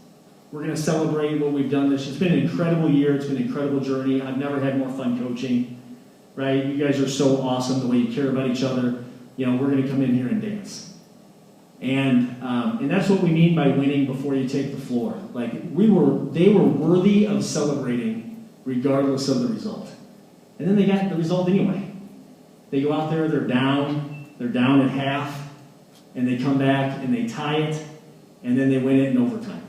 We're going to celebrate what we've done this year. It's been an incredible year. It's been an incredible journey. I've never had more fun coaching, right? You guys are so awesome the way you care about each other. We're going to come in here and dance. And that's what we mean by winning before you take the floor. They were worthy of celebrating regardless of the result. And then they got the result anyway. They go out there, they're down at half, and they come back and they tie it, and then they win it in overtime,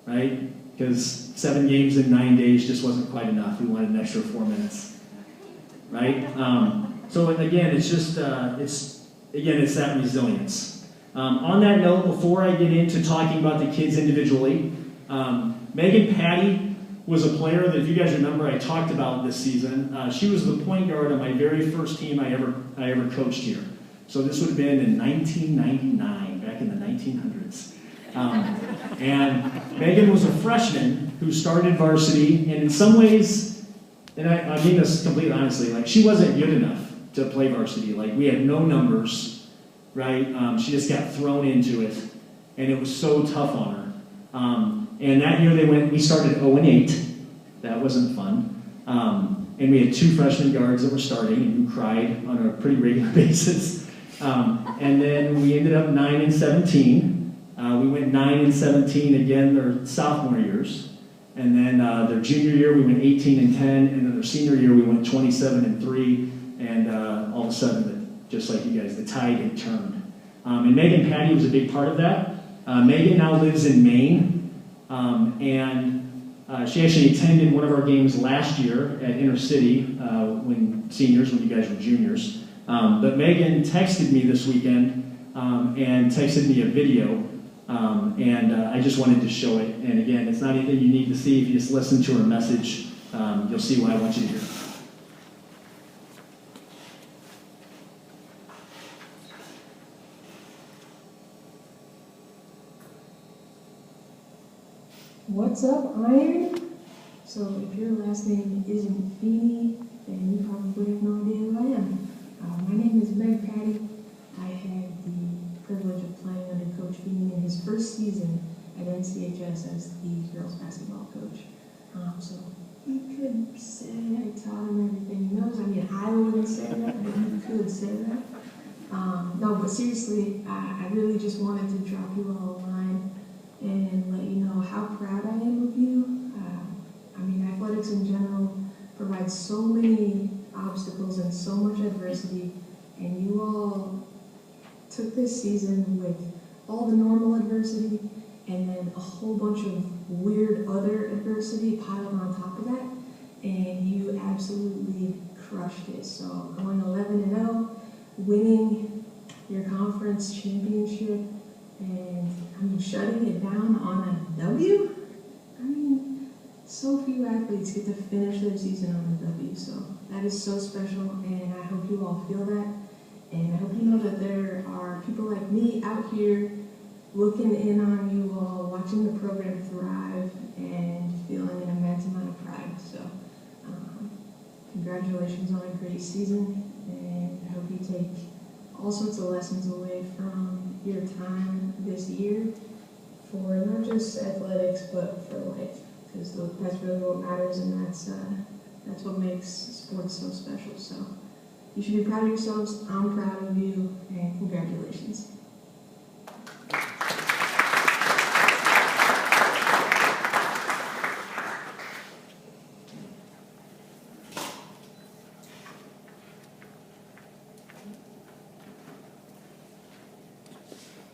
right? Because 7 games in 9 days just wasn't quite enough. We wanted an extra 4 minutes, right? So again, it's just, it's that resilience. On that note, before I get into talking about the kids individually, Megan Patty was a player that, if you guys remember, I talked about this season. She was the point guard on my very first team I ever coached here. So this would have been in 1999, back in the 1900s. And Megan was a freshman who started varsity, and in some ways, and I mean this completely honestly, like, she wasn't good enough to play varsity. Like, we had no numbers, right? She just got thrown into it, and it was so tough on her. And that year we started 0-8. That wasn't fun. And we had 2 freshman guards that were starting and who cried on a pretty regular basis. And then we ended up 9-17. We went 9-17 again their sophomore years. And then their junior year we went 18-10, and then their senior year we went 27-3. And all of a sudden, just like you guys, the tide had turned. And Megan Patty was a big part of that. Megan now lives in Maine. She actually attended one of our games last year at Intercity when you guys were juniors. But Megan texted me this weekend and texted me a video, and I just wanted to show it. And again, it's not anything you need to see. If you just listen to her message, you'll see what I want you to hear. What's up, Iron? So if your last name isn't Feeney, then you probably have no idea who I am. My name is Meg Patty. I had the privilege of playing under Coach Feeney in his first season at NCHS as the girls basketball coach. So you could say I taught him everything he knows. I mean, I wouldn't say that, but you could say that. No, but seriously, I really just wanted to drop you all a line and let you know how proud I am of you. I mean, athletics in general provides so many obstacles and so much adversity, and you all took this season with all the normal adversity and then a whole bunch of weird other adversity piled on top of that, and you absolutely crushed it. So going 11-0, winning your conference championship, and I mean, shutting it down on a W? I mean, so few athletes get to finish their season on a W, so that is so special, and I hope you all feel that, and I hope you know that there are people like me out here looking in on you all, watching the program thrive, and feeling an immense amount of pride. So, congratulations on a great season, and I hope you take all sorts of lessons away from your time this year for not just athletics, but for life, because that's really what matters, and that's what makes sports so special. So you should be proud of yourselves. I'm proud of you, and congratulations.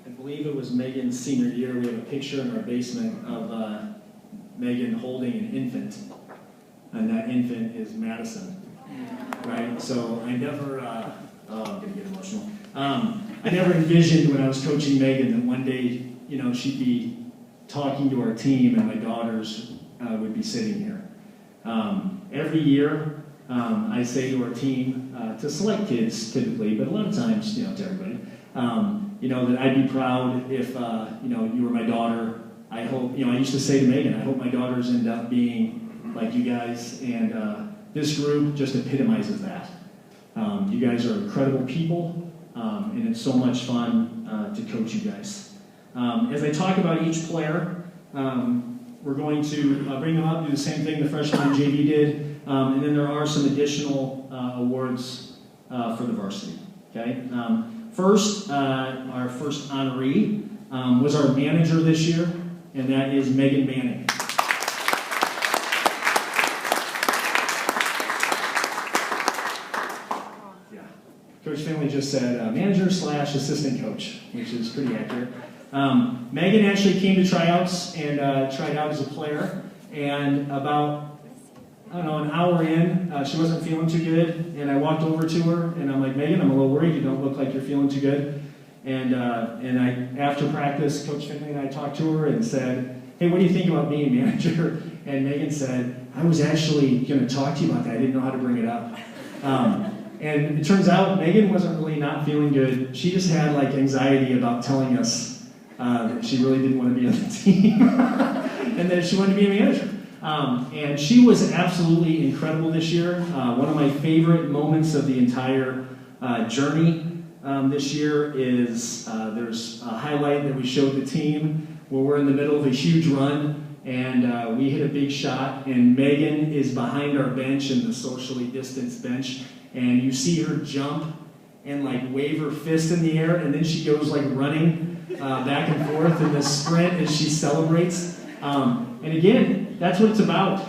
I believe it was Megan's senior year. We have a picture in our basement of Megan holding an infant, and that infant is Madison, right? So I never, I'm gonna get emotional. I never envisioned when I was coaching Megan that one day, you know, she'd be talking to our team and my daughters would be sitting here. Every year, I say to our team, to select kids typically, but a lot of times, you know, to everybody, you know, that I'd be proud if, you know, you were my daughter. I hope, you know, I used to say to Megan, I hope my daughters end up being like you guys, and this group just epitomizes that. You guys are incredible people, and it's so much fun to coach you guys. As I talk about each player, we're going to bring them up, do the same thing the freshman and JV did, and then there are some additional awards for the varsity, okay? First, our first honoree was our manager this year, and that is Megan Manning. Yeah, Coach Finley just said manager / assistant coach, which is pretty accurate. Megan actually came to tryouts and tried out as a player, And about, I don't know, an hour in, she wasn't feeling too good, and I walked over to her, and I'm like, Megan, I'm a little worried. You don't look like you're feeling too good. And after practice, Coach Finley and I talked to her and said, hey, what do you think about being manager? And Megan said, I was actually going to talk to you about that. I didn't know how to bring it up. And it turns out Megan wasn't really not feeling good. She just had like anxiety about telling us that she really didn't want to be on the team and that she wanted to be a manager. And she was absolutely incredible this year. One of my favorite moments of the entire journey this year is there's a highlight that we showed the team where we're in the middle of a huge run and we hit a big shot, and Megan is behind our bench in the socially distanced bench, and you see her jump and like wave her fist in the air, and then she goes like running back and forth in this sprint as she celebrates. And again, that's what it's about.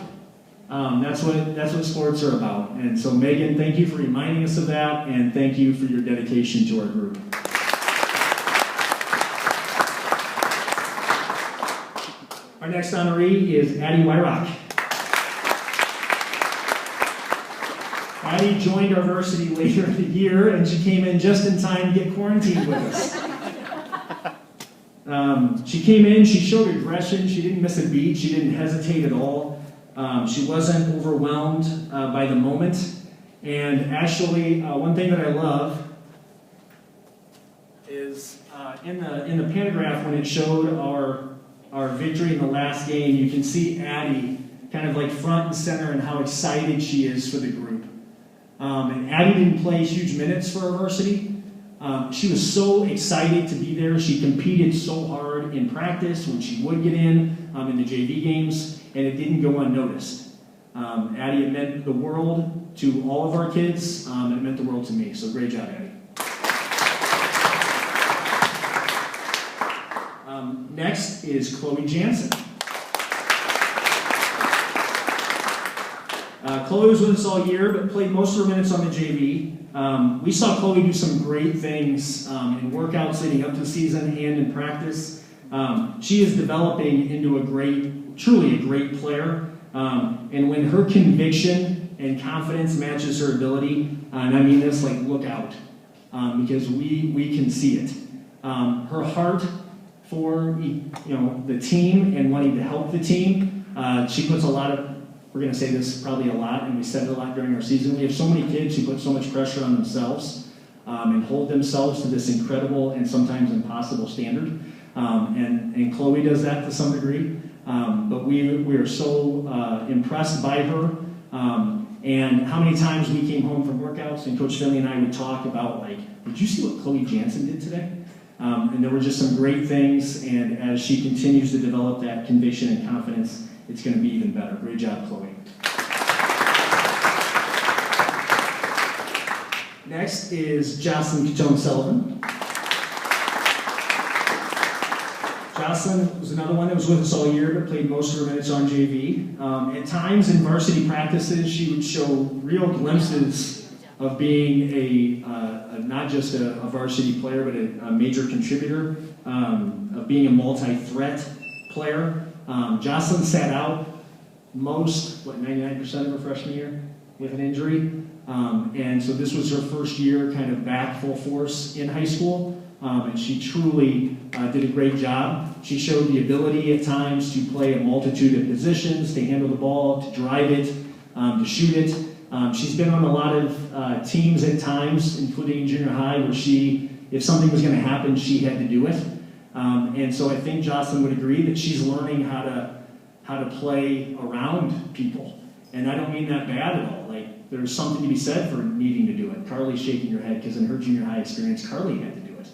That's what sports are about. And so Megan, thank you for reminding us of that, and thank you for your dedication to our group. Our next honoree is Addie Wyrock. Addie joined our varsity later in the year, and she came in just in time to get quarantined with us. She came in, she showed aggression, she didn't miss a beat, she didn't hesitate at all. She wasn't overwhelmed by the moment. And actually, one thing that I love is in the pantograph, when it showed our victory in the last game, you can see Addie kind of like front and center and how excited she is for the group. And Addie didn't play huge minutes for our varsity. She was so excited to be there. She competed so hard in practice when she would get in the JV games, and it didn't go unnoticed. Addie, it meant the world to all of our kids, and it meant the world to me. So great job, Addie. Next is Chloe Jansen. Chloe was with us all year, but played most of her minutes on the JV. We saw Chloe do some great things in workouts leading up to the season and in practice. She is developing into truly a great player. And when her conviction and confidence matches her ability, and I mean this, like, look out, because we can see it. Her heart for the team and wanting to help the team, she puts a lot of. We're going to say this probably a lot, and we said it a lot during our season. We have so many kids who put so much pressure on themselves and hold themselves to this incredible and sometimes impossible standard. And Chloe does that to some degree. But we are so impressed by her. And how many times we came home from workouts, and Coach Finley and I would talk about, like, did you see what Chloe Jansen did today? And there were just some great things, and as she continues to develop that conviction and confidence, it's going to be even better. Great job, Chloe. Next is Jocelyn Jones-Sullivan. Jocelyn was another one that was with us all year, but played most of her minutes on JV. At times in varsity practices, she would show real glimpses of being not just a varsity player, but a major contributor, of being a multi-threat player. Jocelyn sat out 99% of her freshman year with an injury. And so this was her first year kind of back full force in high school. And she truly did a great job. She showed the ability at times to play a multitude of positions, to handle the ball, to drive it, to shoot it. She's been on a lot of teams at times, including in junior high, where if something was going to happen, she had to do it. And so I think Jocelyn would agree that she's learning how to play around people. And I don't mean that bad at all. Like, there's something to be said for needing to do it. Carly's shaking her head because in her junior high experience, Carly had to do it.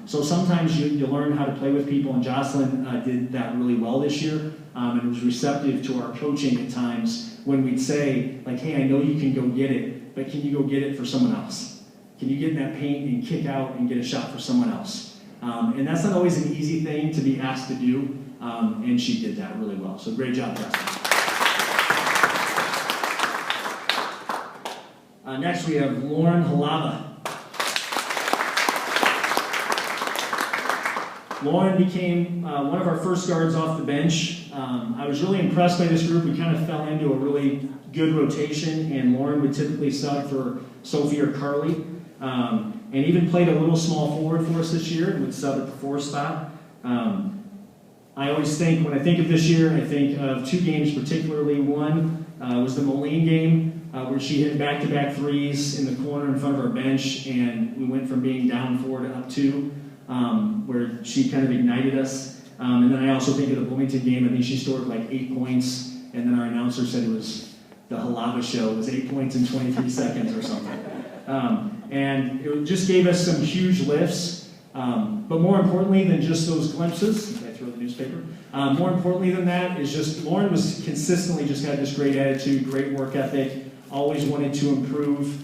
So sometimes you learn how to play with people, and Jocelyn did that really well this year, and was receptive to our coaching at times when we'd say, like, hey, I know you can go get it, but can you go get it for someone else? Can you get in that paint and kick out and get a shot for someone else? And that's not always an easy thing to be asked to do, and she did that really well. So great job, Jocelyn. Next we have Lauren Halava. Lauren became one of our first guards off the bench. I was really impressed by this group. We kind of fell into a really good rotation, and Lauren would typically sub for Sophie or Carly, and even played a little small forward for us this year and would sub at the 4 spot. I always think, when I think of this year, I think of 2 games particularly. One was the Moline game, where she hit back-to-back threes in the corner in front of our bench, and we went from being down 4 to up 2, where she kind of ignited us. And then I also think of the Bloomington game. I think she scored like 8 points, and then our announcer said it was the Halava show. It was 8 points in 23 seconds or something. And it just gave us some huge lifts. But more importantly than just those glimpses, I throw the newspaper, more importantly than that is just Lauren was consistently just had this great attitude, great work ethic, always wanted to improve,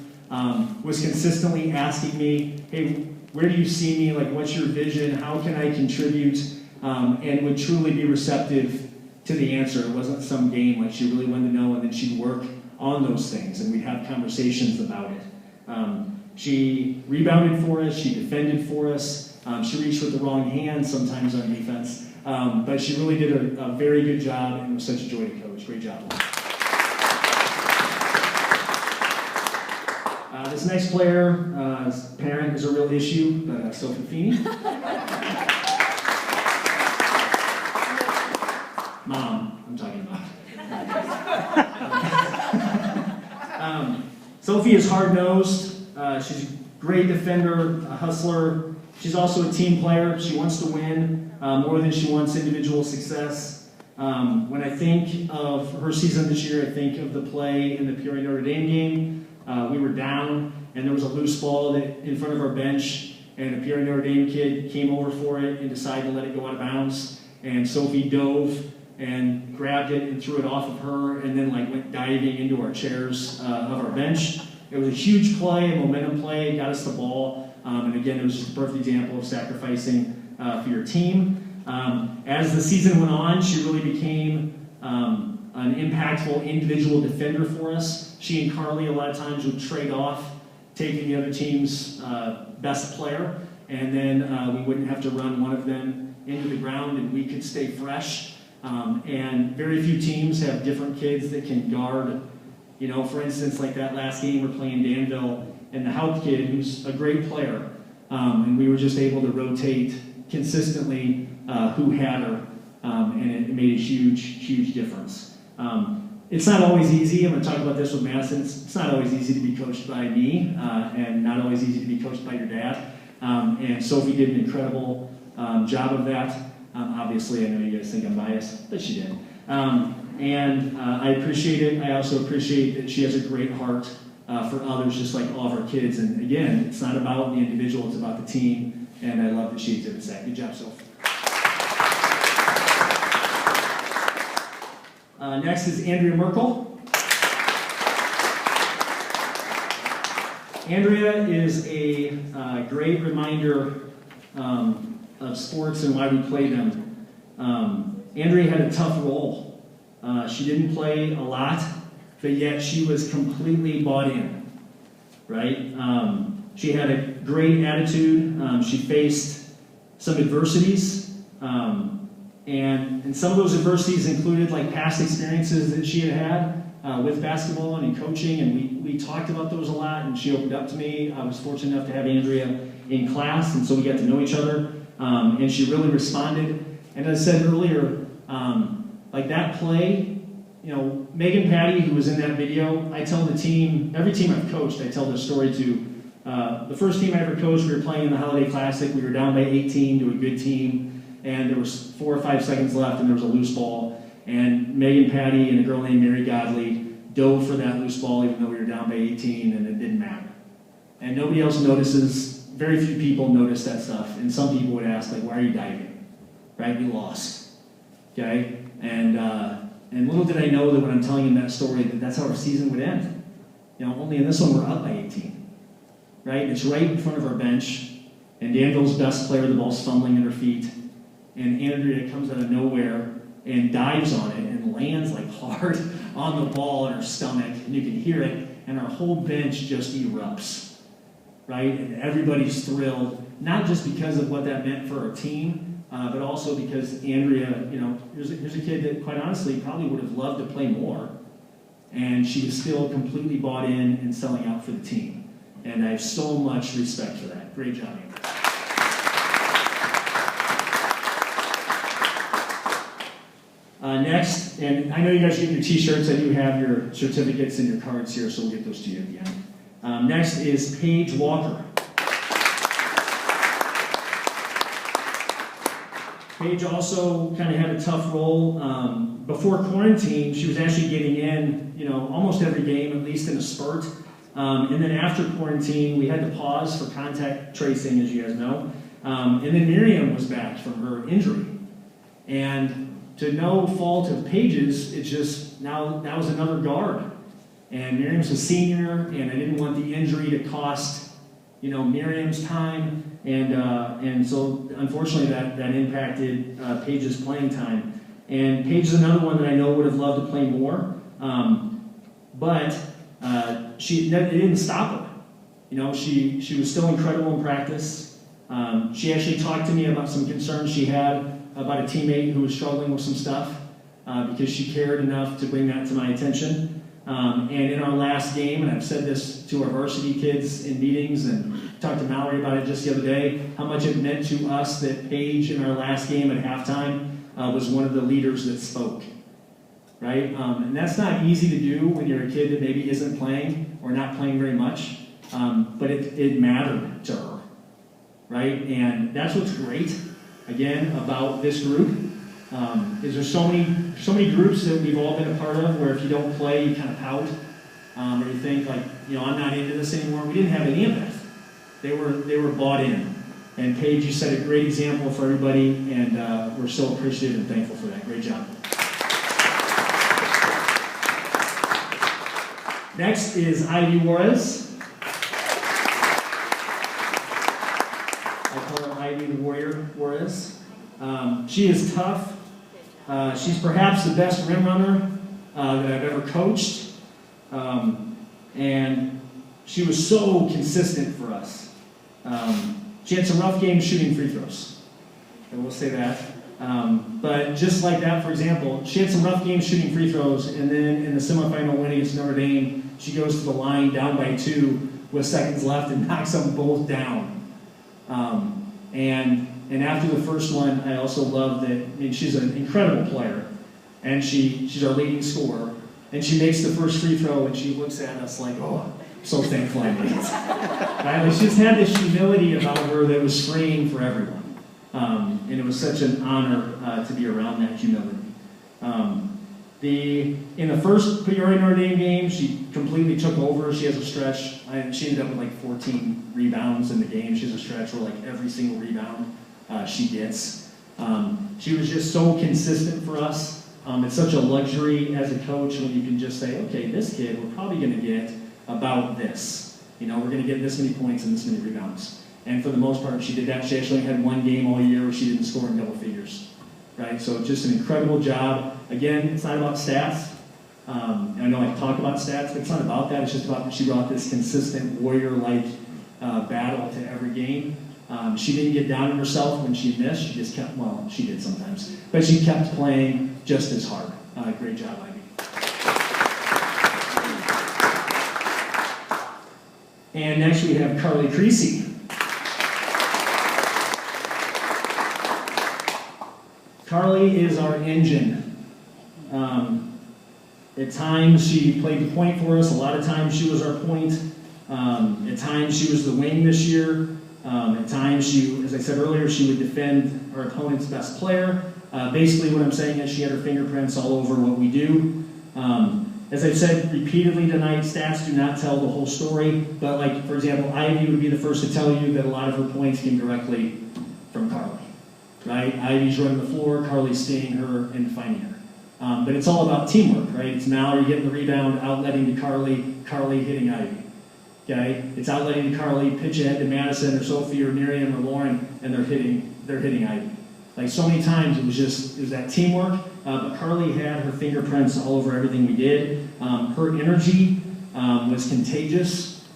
was consistently asking me, hey, where do you see me? Like, what's your vision? How can I contribute? And would truly be receptive to the answer. It wasn't some game, like she really wanted to know, and then she'd work on those things, and we'd have conversations about it. She rebounded for us, she defended for us, she reached with the wrong hand sometimes on defense, but she really did a very good job, and was such a joy to coach. Great job. This next player, his parent is a real issue, but Sophie Feeney. Mom, I'm talking about. Sophie is hard-nosed. She's a great defender, a hustler. She's also a team player. She wants to win more than she wants individual success. When I think of her season this year, I think of the play in the Peoria Notre Dame game. We were down, and there was a loose ball in front of our bench, and a Peoria Notre Dame kid came over for it and decided to let it go out of bounds. And Sophie dove and grabbed it and threw it off of her, and then went diving into our chairs of our bench. It was a huge play, a momentum play, got us the ball, and again, it was just a perfect example of sacrificing for your team. As the season went on, she really became an impactful individual defender for us. She and Carly a lot of times would trade off, taking the other team's best player, and then we wouldn't have to run one of them into the ground, and we could stay fresh. And very few teams have different kids that can guard. For instance, like that last game, we're playing Danville, and the Haupt kid, who's a great player, and we were just able to rotate consistently who had her, and it made a huge, huge difference. It's not always easy. I'm going to talk about this with Madison. It's not always easy to be coached by me, and not always easy to be coached by your dad. And Sophie did an incredible job of that. Obviously, I know you guys think I'm biased, but she did. And I appreciate it. I also appreciate that she has a great heart for others, just like all of our kids. And again, it's not about the individual, it's about the team. And I love that she exhibits that. Good job, Sophie. Next is Andrea Merkel. Andrea is a great reminder of sports and why we play them. Andrea had a tough role. She didn't play a lot, but yet she was completely bought in, right? She had a great attitude. She faced some adversities, and some of those adversities included past experiences that she had with basketball and in coaching, and we talked about those a lot, and she opened up to me. I was fortunate enough to have Andrea in class, and so we got to know each other, and she really responded. And as I said earlier, that play, Megan Patty, who was in that video, I tell the team, every team I've coached, I tell this story to. The first team I ever coached, we were playing in the Holiday Classic. We were down by 18 to a good team, and there was 4 or 5 seconds left, and there was a loose ball. And Megan Patty and a girl named Mary Godley dove for that loose ball, even though we were down by 18, and it didn't matter. And nobody else notices. Very few people notice that stuff. And some people would ask, why are you diving? Right? We lost. Okay? And little did I know that when I'm telling him that story, that's how our season would end. Only in this one we're up by 18. Right? It's right in front of our bench, and Danville's best player, the ball's fumbling at her feet, and Andrea comes out of nowhere and dives on it and lands hard on the ball in her stomach, and you can hear it, and our whole bench just erupts. Right? And everybody's thrilled, not just because of what that meant for our team, but also because Andrea, here's a kid that quite honestly probably would have loved to play more, and she was still completely bought in and selling out for the team. And I have so much respect for that. Great job, Andrea. Next, and I know you guys get your t-shirts, I do have your certificates and your cards here, so we'll get those to you at the end. Next is Paige Walker. Paige also kind of had a tough role. Before quarantine, she was actually getting in, almost every game, at least in a spurt. And then after quarantine, we had to pause for contact tracing, as you guys know. And then Miriam was back from her injury. And to no fault of Paige's, it just, now that was another guard. And Miriam's a senior, and I didn't want the injury to cost, Miriam's time. And so, unfortunately, that impacted Paige's playing time. And Paige is another one that I know would have loved to play more. But it didn't stop her. She was still incredible in practice. She actually talked to me about some concerns she had about a teammate who was struggling with some stuff because she cared enough to bring that to my attention. And in our last game, and I've said this to our varsity kids in meetings and talked to Mallory about it just the other day, how much it meant to us that Paige in our last game at halftime was one of the leaders that spoke. Right? And that's not easy to do when you're a kid that maybe isn't playing or not playing very much, but it mattered to her. Right? And that's what's great, again, about this group, is there's so many groups that we've all been a part of where if you don't play, you kind of pout, or you think like, I'm not into this anymore. We didn't have any of that. They were bought in. And Paige, you set a great example for everybody, and we're so appreciative and thankful for that. Great job. Next is Ivy Juarez. I call her Ivy the Warrior Juarez. She is tough. She's perhaps the best rim runner that I've ever coached. And she was so consistent for us. She had some rough games shooting free throws. I will say that. But just like that, for example, she had some rough games shooting free throws, and then in the semifinal win against Notre Dame, she goes to the line down by 2 with seconds left and knocks them both down. And after the first one, I also love that, she's an incredible player, and she's our leading scorer, and she makes the first free throw, and she looks at us like, oh, I'm so thankful I made it. Right? Like, she just had this humility about her that was freeing for everyone. And it was such an honor to be around that humility. In the first Peoria Notre Dame game, she completely took over. She has a stretch. She ended up with like 14 rebounds in the game. She has a stretch where like every single rebound she gets. She was just so consistent for us. It's such a luxury as a coach when you can just say, okay, this kid, we're probably going to get about this. We're going to get this many points and this many rebounds. And for the most part, she did that. She actually had one game all year where she didn't score in double figures. Right? So just an incredible job. Again, it's not about stats. I know I talk about stats, but it's not about that. It's just about that she brought this consistent warrior-like battle to every game. She didn't get down on herself when she missed. She just kept, well, she did sometimes. But she kept playing just as hard. Great job, Ivy. And next we have Carly Creasy. Carly is our engine. At times she played the point for us. A lot of times she was our point. At times she was the wing this year. At times she, as I said earlier, she would defend our opponent's best player. Basically what I'm saying is she had her fingerprints all over what we do. As I've said repeatedly tonight, stats do not tell the whole story. But like, for example, Ivy would be the first to tell you that a lot of her points came directly from Carly. Right? Ivy's running the floor, Carly's seeing her and finding her. But it's all about teamwork, right? It's Mallory getting the rebound, outletting to Carly, Carly hitting Ivy. Okay? It's outletting to Carly, pitch ahead to Madison or Sophie or Miriam or Lauren, and they're hitting Ivy. Like so many times it was that teamwork, but Carly had her fingerprints all over everything we did. Her energy was contagious.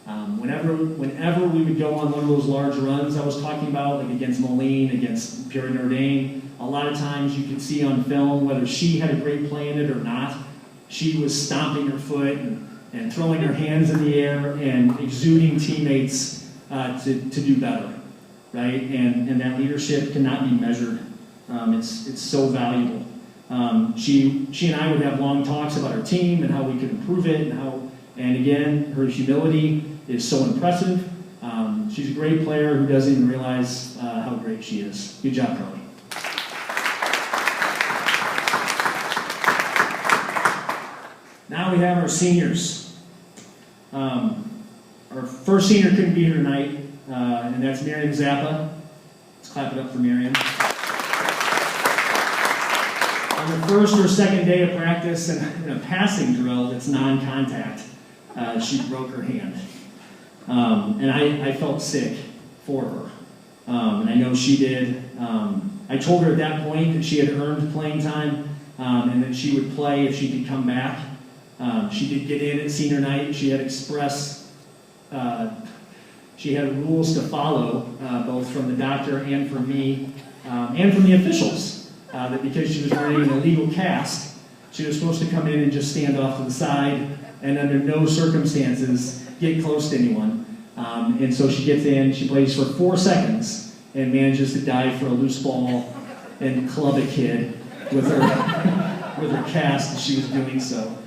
Whenever we would go on one of those large runs I was talking about, like against Moline, against Pierre Notre Dame, a lot of times you could see on film whether she had a great play in it or not, she was stomping her foot and throwing her hands in the air and exuding teammates to do better, right? And that leadership cannot be measured. It's so valuable. She and I would have long talks about our team and how we could improve it, and again, her humility is so impressive. She's a great player who doesn't even realize how great she is. Good job, Carly. Now we have our seniors. Our first senior couldn't be here tonight, and that's Miriam Zappa. Let's clap it up for Miriam. On the first or second day of practice in a passing drill that's non-contact, she broke her hand. And I felt sick for her. And I know she did. I told her at that point that she had earned playing time and that she would play if she could come back. She did get in at senior night. She had expressed, she had rules to follow, both from the doctor and from me, and from the officials, that because she was wearing an illegal cast, she was supposed to come in and just stand off to the side and under no circumstances get close to anyone. And so she gets in, she plays for 4 seconds and manages to dive for a loose ball and club a kid with her cast as she was doing so.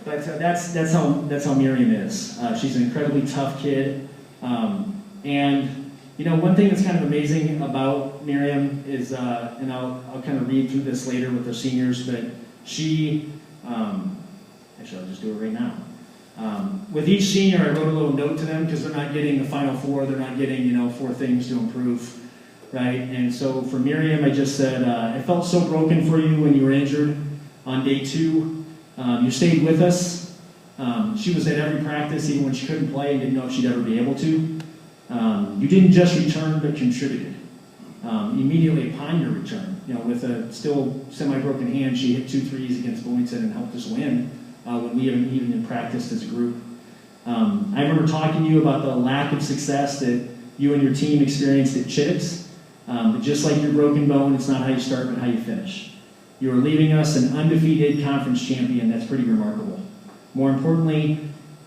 But that's how Miriam is. She's an incredibly tough kid. And you know, one thing that's kind of amazing about Miriam is, and I'll kind of read through this later with the seniors, but she, actually I'll just do it right now. With each senior, I wrote a little note to them because they're not getting the final 4, they're not getting, 4 things to improve, right? And so for Miriam, I just said, I felt so broken for you when you were injured on day 2. You stayed with us. She was at every practice, even when she couldn't play and didn't know if she'd ever be able to. You didn't just return, but contributed. Immediately upon your return, with a still semi-broken hand, she hit 2 threes against Bloomington and helped us win when we haven't even practiced as a group. I remember talking to you about the lack of success that you and your team experienced at Chittix. But just like your broken bone, it's not how you start, but how you finish. You are leaving us an undefeated conference champion. That's pretty remarkable. More importantly,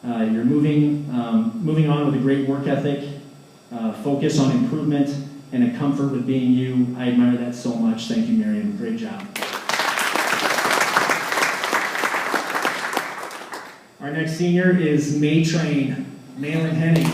you're moving on with a great work ethic, focus on improvement, and a comfort with being you. I admire that so much. Thank you, Miriam. Great job. Our next senior is Maytrain, Malin Henning.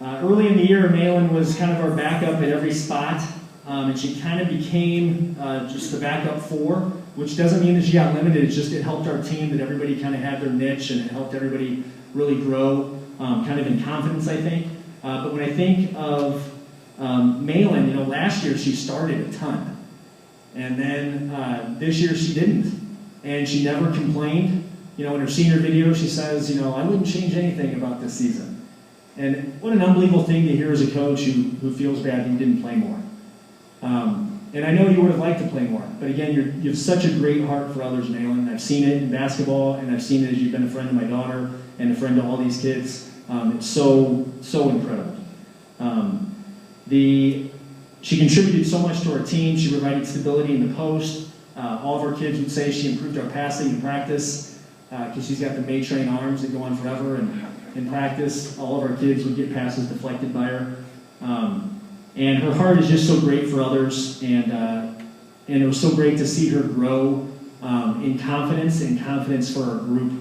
Early in the year, Malin was kind of our backup at every spot, and she kind of became just the backup 4, which doesn't mean that she got limited. It's just it helped our team that everybody kind of had their niche, and it helped everybody really grow, kind of in confidence, I think. But when I think of Malin, last year she started a ton. And then this year she didn't. And she never complained. In her senior video she says, I wouldn't change anything about this season. And what an unbelievable thing to hear as a coach who feels bad that you didn't play more. And I know you would have liked to play more. But again, you have such a great heart for others, Malin. I've seen it in basketball, and I've seen it as you've been a friend of my daughter and a friend to all these kids. It's so incredible. She contributed so much to our team. She provided stability in the post. All of our kids would say she improved our passing in practice because she's got the Maytrain arms that go on forever. And in practice, all of our kids would get passes deflected by her. And her heart is just so great for others. And it was so great to see her grow in confidence and confidence for our group.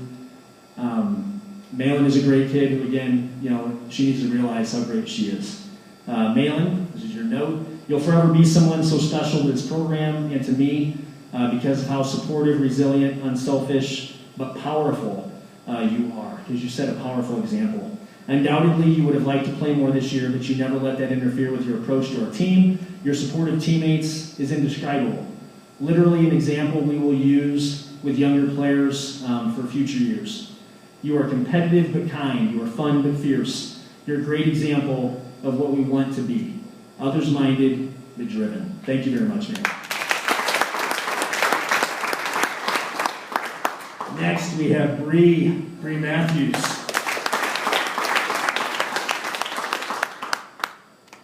Malin is a great kid who, again, she needs to realize how great she is. Malin, this is your note. You'll forever be someone so special to this program and to me because of how supportive, resilient, unselfish, but powerful you are, because you set a powerful example. Undoubtedly, you would have liked to play more this year, but you never let that interfere with your approach to our team. Your support of teammates is indescribable. Literally an example we will use with younger players for future years. You are competitive but kind. You are fun but fierce. You're a great example of what we want to be. Others-minded but driven. Thank you very much, man. Next, we have Bree Matthews.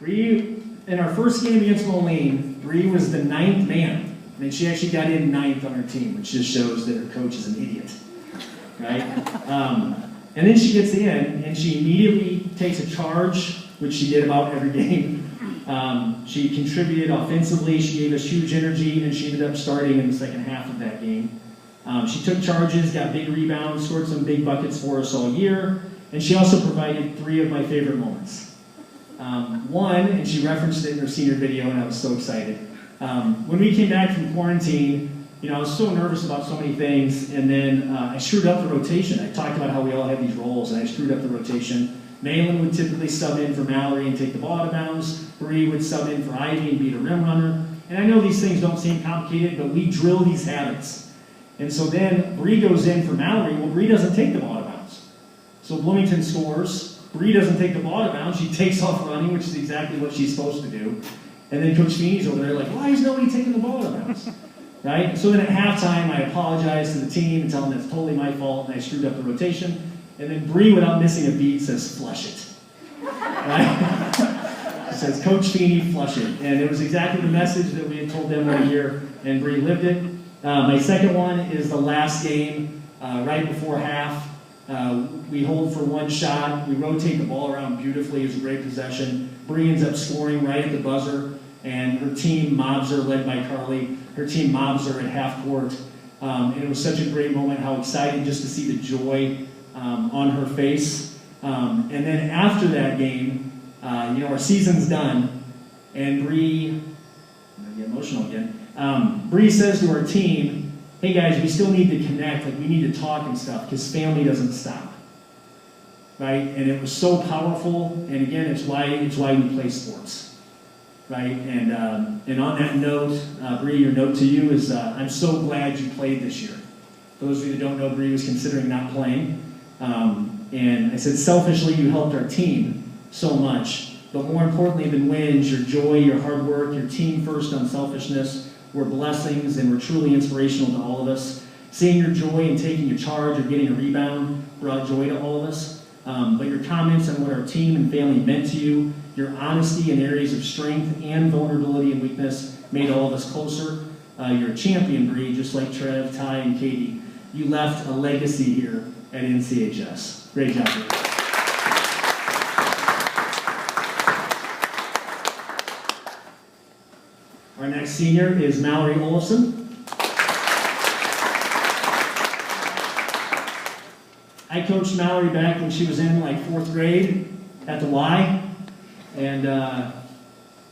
Bree, in our first game against Moline, Bree was the 9th man. I mean, she actually got in 9th on her team, which just shows that her coach is an idiot, right? And then she gets in, and she immediately takes a charge, which she did about every game. She contributed offensively, she gave us huge energy, and she ended up starting in the second half of that game. She took charges, got big rebounds, scored some big buckets for us all year, and she also provided 3 of my favorite moments. One, and she referenced it in her senior video, and I was so excited. When we came back from quarantine, you know, I was so nervous about so many things, and then I screwed up the rotation. I talked about how we all had these roles, and I screwed up the rotation. Malin would typically sub in for Mallory and take the ball out of bounds. Bree would sub in for Ivy and beat a rim runner. And I know these things don't seem complicated, but we drill these habits. And so then Bree goes in for Mallory. Well, Bree doesn't take the ball out of bounds. So Bloomington scores. Bree doesn't take the ball out of bounds. She takes off running, which is exactly what she's supposed to do. And then Coach Feeney's over there like, why is nobody taking the ball out of bounds? Right? So then at halftime, I apologize to the team and tell them it's totally my fault and I screwed up the rotation. And then Bree, without missing a beat, says, flush it. Right? She says, Coach Feeney, flush it. And it was exactly the message that we had told them all year, and Bree lived it. My second one is the last game, right before half. We hold for one shot. We rotate the ball around beautifully. It was a great possession. Bree ends up scoring right at the buzzer, and her team mobs her, led by Carly. Her team mobs her at half court. And it was such a great moment, how exciting just to see the joy on her face. And then after that game, you know, our season's done, and Bree, I'm going to get emotional again. Bree says to our team, hey guys, we still need to connect, like we need to talk and stuff, because family doesn't stop. Right? And it was so powerful, and again, it's why we play sports. Right? And on that note, Bree, your note to you is, I'm so glad you played this year. For those of you that don't know, Bree was considering not playing. And I said, selfishly, you helped our team so much. But more importantly than wins, your joy, your hard work, your team first unselfishness were blessings and were truly inspirational to all of us. Seeing your joy in taking a charge or getting a rebound brought joy to all of us. But your comments on what our team and family meant to you, your honesty in areas of strength and vulnerability and weakness made all of us closer. You're a champion, Bree, just like Trev, Ty, and Katie. You left a legacy here at NCHS. Great job, Bree. Our next senior is Mallory Olafson. I coached Mallory back when she was in like 4th grade at the Y, and I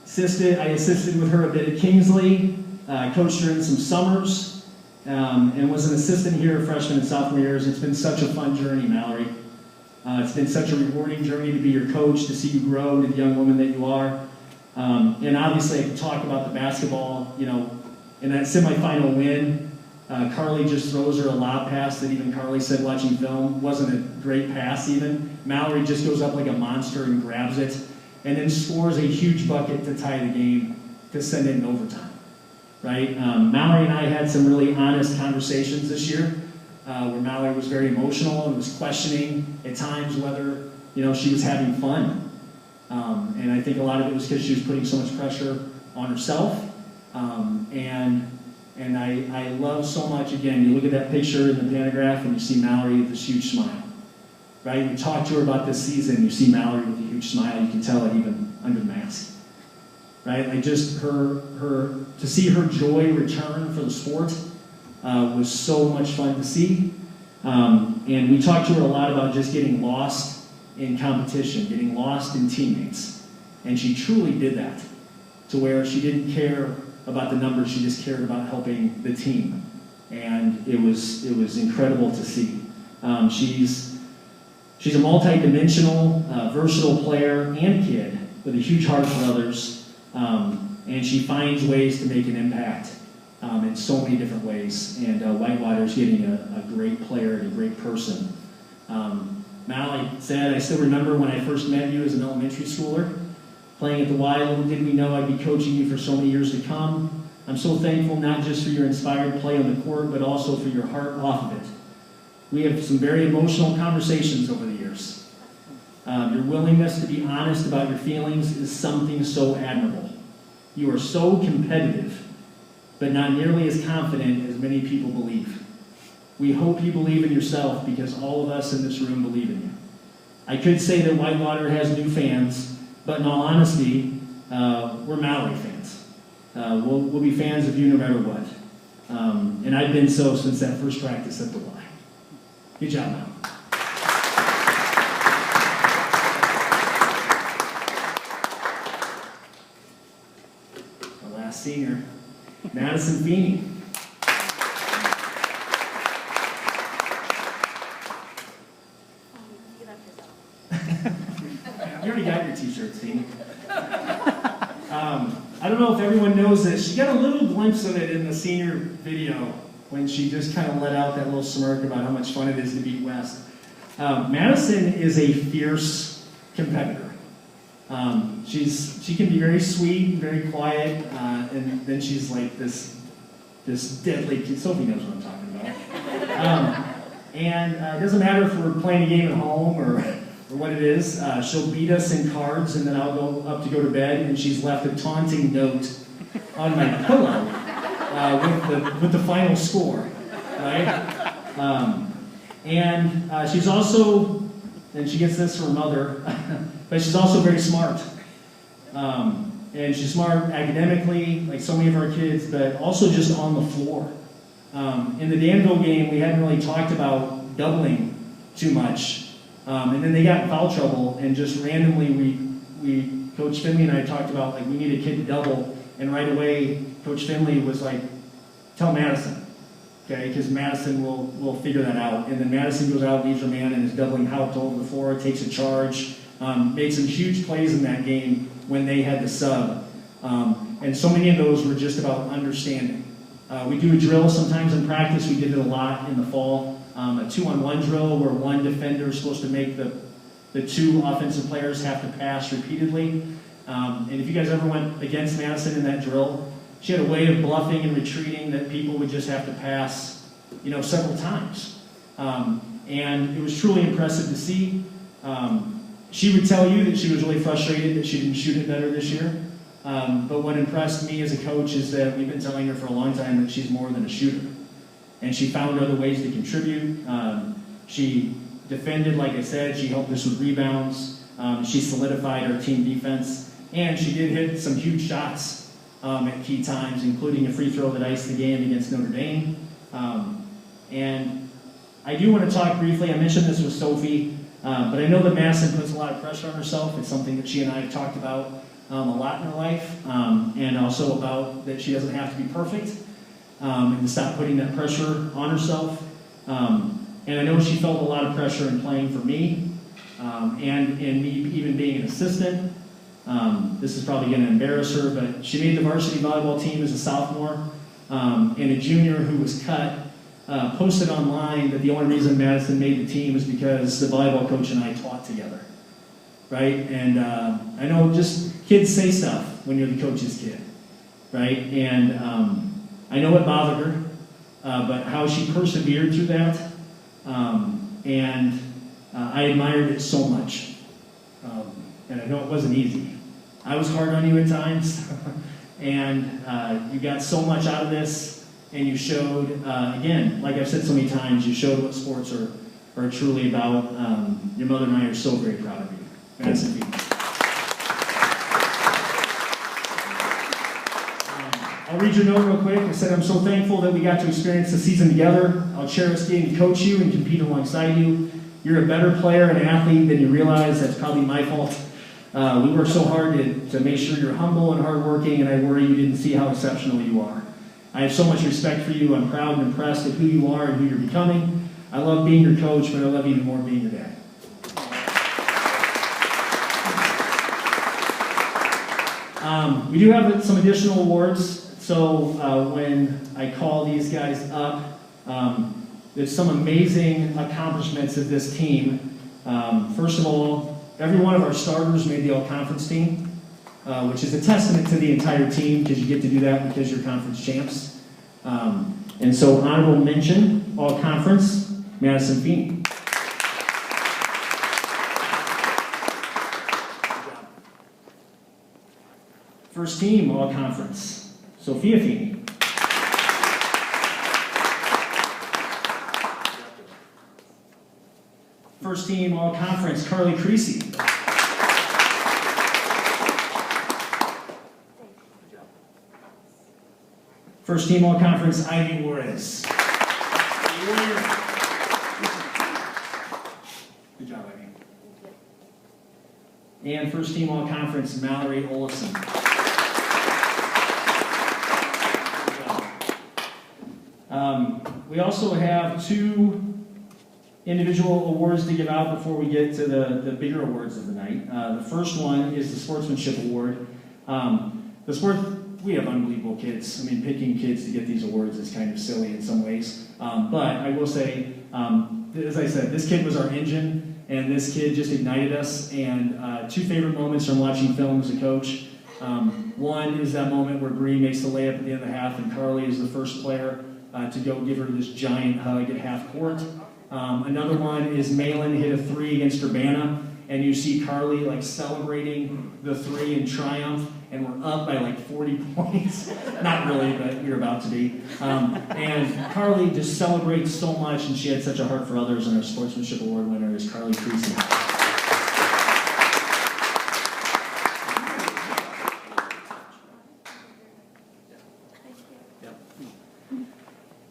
assisted with her a bit at Kingsley. I coached her in some summers, and was an assistant here freshman and sophomore years. It's been such a fun journey, Mallory. It's been such a rewarding journey to be your coach, to see you grow into the young woman that you are. And obviously, I could talk about the basketball, you know, in that semifinal win. Carly just throws her a lob pass that even Carly said watching film wasn't a great pass even. Mallory just goes up like a monster and grabs it, and then scores a huge bucket to tie the game to send it in overtime. Right? Mallory and I had some really honest conversations this year where Mallory was very emotional and was questioning at times whether, you know, she was having fun. And I think a lot of it was because she was putting so much pressure on herself. And I love so much, again, you look at that picture in the pantograph and you see Mallory with this huge smile. Right? You talk to her about this season, you see Mallory with a huge smile. You can tell it even under the mask. Right? Like just to see her joy return for the sport was so much fun to see. And we talked to her a lot about just getting lost in competition, getting lost in teammates. And she truly did that, to where she didn't care about the numbers, she just cared about helping the team. And it was incredible to see. She's a multi-dimensional, versatile player and kid with a huge heart for others. And she finds ways to make an impact in so many different ways. And Whitewater's getting a great player and a great person. Mally said, I still remember when I first met you as an elementary schooler, playing at the Y. Little did we know I'd be coaching you for so many years to come. I'm so thankful not just for your inspired play on the court, but also for your heart off of it. We have some very emotional conversations over the years. Your willingness to be honest about your feelings is something so admirable. You are so competitive, but not nearly as confident as many people believe. We hope you believe in yourself because all of us in this room believe in you. I could say that Whitewater has new fans, but in all honesty, we're Mallory fans. We'll be fans of you no matter what. And I've been so since that first practice at the Y. Good job, Mal. Our last senior, Madison Feeney. You already got your t-shirts, Feeney. I don't know if everyone knows this. She got a little glimpse of it in the senior video when she just kind of let out that little smirk about how much fun it is to beat West. Madison is a fierce competitor. She can be very sweet and very quiet, and then she's like this deadly kid. Sophie knows what I'm talking about. And it doesn't matter if we're playing a game at home or what it is. She'll beat us in cards, and then I'll go up to go to bed, and she's left a taunting note on my pillow with the final score, right? And she's also, and she gets this from her mother, but she's also very smart. And she's smart academically, like so many of our kids, but also just on the floor. In the Danville game, we hadn't really talked about doubling too much. And then they got in foul trouble, and just randomly, Coach Finley and I talked about, like, we need a kid to double, and right away, Coach Finley was like, tell Madison, okay, because Madison will figure that out. And then Madison goes out, leaves her man, and is doubling Haupt over the floor, takes a charge, made some huge plays in that game when they had the sub. And so many of those were just about understanding. We do a drill sometimes in practice. We did it a lot in the fall. A 2-on-1 drill where one defender is supposed to make the two offensive players have to pass repeatedly. And if you guys ever went against Madison in that drill, she had a way of bluffing and retreating that people would just have to pass, several times. And it was truly impressive to see. She would tell you that she was really frustrated that she didn't shoot it better this year. But what impressed me as a coach is that we've been telling her for a long time that she's more than a shooter. And she found other ways to contribute. She defended, like I said. She helped us with rebounds. She solidified our team defense. And she did hit some huge shots at key times, including a free throw that iced the game against Notre Dame. And I do want to talk briefly. I mentioned this with Sophie, but I know that Madison puts a lot of pressure on herself. It's something that she and I have talked about a lot in her life, and also about that she doesn't have to be perfect. And to stop putting that pressure on herself. And I know she felt a lot of pressure in playing for me, and in me even being an assistant. This is probably going to embarrass her, but she made the varsity volleyball team as a sophomore, and a junior who was cut posted online that the only reason Madison made the team was because the volleyball coach and I taught together, right? And I know just kids say stuff when you're the coach's kid, right? And I know it bothered her, but how she persevered through that, and I admired it so much. And I know it wasn't easy. I was hard on you at times, and you got so much out of this, and you showed, again, like I've said so many times, you showed what sports are truly about. Your mother and I are so very proud of you. Madison Feeney. I'll read your note real quick. I said, I'm so thankful that we got to experience the season together. I'll cherish getting to coach you and compete alongside you. You're a better player and athlete than you realize. That's probably my fault. We work so hard to make sure you're humble and hardworking, and I worry you didn't see how exceptional you are. I have so much respect for you. I'm proud and impressed at who you are and who you're becoming. I love being your coach, but I love even more being your dad. We do have some additional awards. So when I call these guys up, there's some amazing accomplishments of this team. First of all, every one of our starters made the all-conference team, which is a testament to the entire team because you get to do that because you're conference champs. And so honorable mention, all-conference, Madison Feeney. First team all-conference, Sophia Feeney. First team all-conference, Carly Creasy. First team all-conference, Ivy Juarez. Good job, Ivy. And first team all-conference, Mallory Olafson. We also have 2 individual awards to give out before we get to the bigger awards of the night. The first one is the Sportsmanship Award. We have unbelievable kids. I mean, picking kids to get these awards is kind of silly in some ways. But I will say, as I said, this kid was our engine, and this kid just ignited us. And 2 favorite moments from watching film as a coach. One is that moment where Bree makes the layup at the end of the half, and Carly is the first player to go give her this giant hug at half court. Another one is Malin hit a 3 against Urbana, and you see Carly like celebrating the 3 in triumph, and we're up by like 40 points. Not really, but we're about to be. And Carly just celebrates so much, and she had such a heart for others, and our Sportsmanship Award winner is Carly Creasy.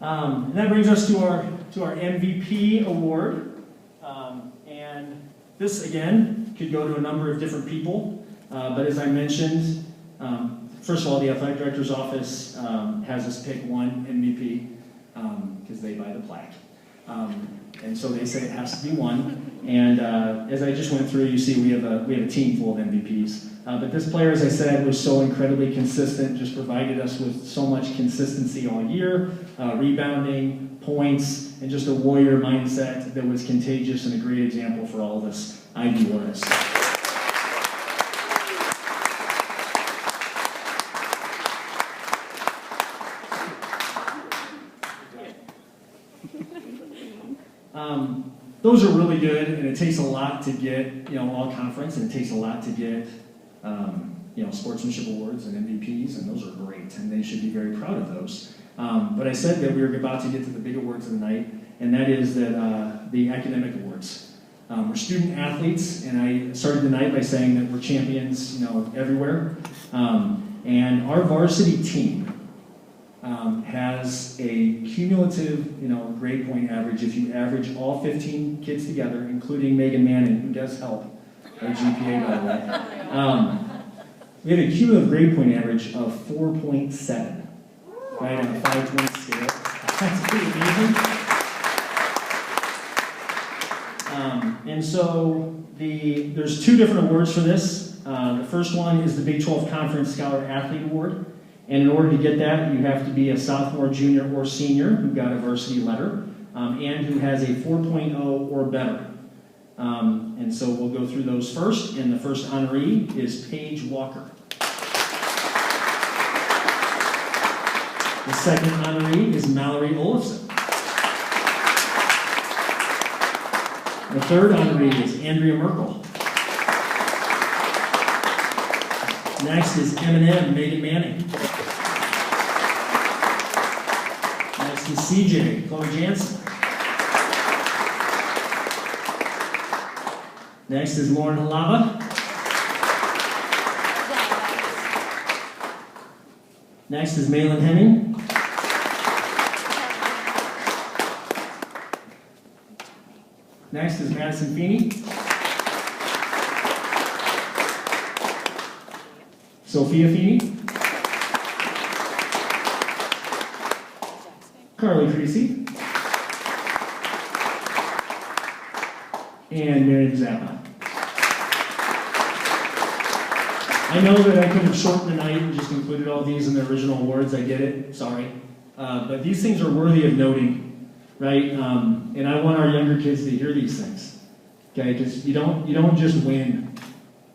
And that brings us to our MVP award. And this, again, could go to a number of different people. But as I mentioned, first of all, the Athletic Director's Office has us pick one MVP because they buy the plaque. And so they say it has to be one. And as I just went through, you see we have a team full of MVPs. But this player, as I said, was so incredibly consistent, just provided us with so much consistency all year, rebounding, points, and just a warrior mindset that was contagious and a great example for all of us. Ivy Juarez. Those are really good, and it takes a lot to get, all conference, and it takes a lot to get, sportsmanship awards and MVPs, and those are great, and they should be very proud of those. But I said that we were about to get to the big awards of the night, and that is that the academic awards. We're student athletes, and I started the night by saying that we're champions, everywhere. And our varsity team has a cumulative, grade point average. If you average all 15 kids together, including Megan Manning, who does help our GPA, by the way, we have a cumulative grade point average of 4.7, right, on a 5-point scale. That's pretty amazing. And so there's 2 different awards for this. The first one is the Big 12 Conference Scholar Athlete Award. And in order to get that, you have to be a sophomore, junior, or senior who got a varsity letter, and who has a 4.0 or better. And so we'll go through those first, and the first honoree is Paige Walker. The second honoree is Mallory Olafson. The third honoree is Andrea Merkel. Next is M&M, Megan Manning. Next is CJ, Chloe Jansen. Next is Lauren Halava. Next is Malin Hemming. Next is Madison Feeney. Sophia Feeney. Carly Creasy. And Miriam Zappa. I know that I could have shortened the night and just included all these in the original awards. I get it. Sorry. But these things are worthy of noting, right? And I want our younger kids to hear these things, okay? Because you don't just win.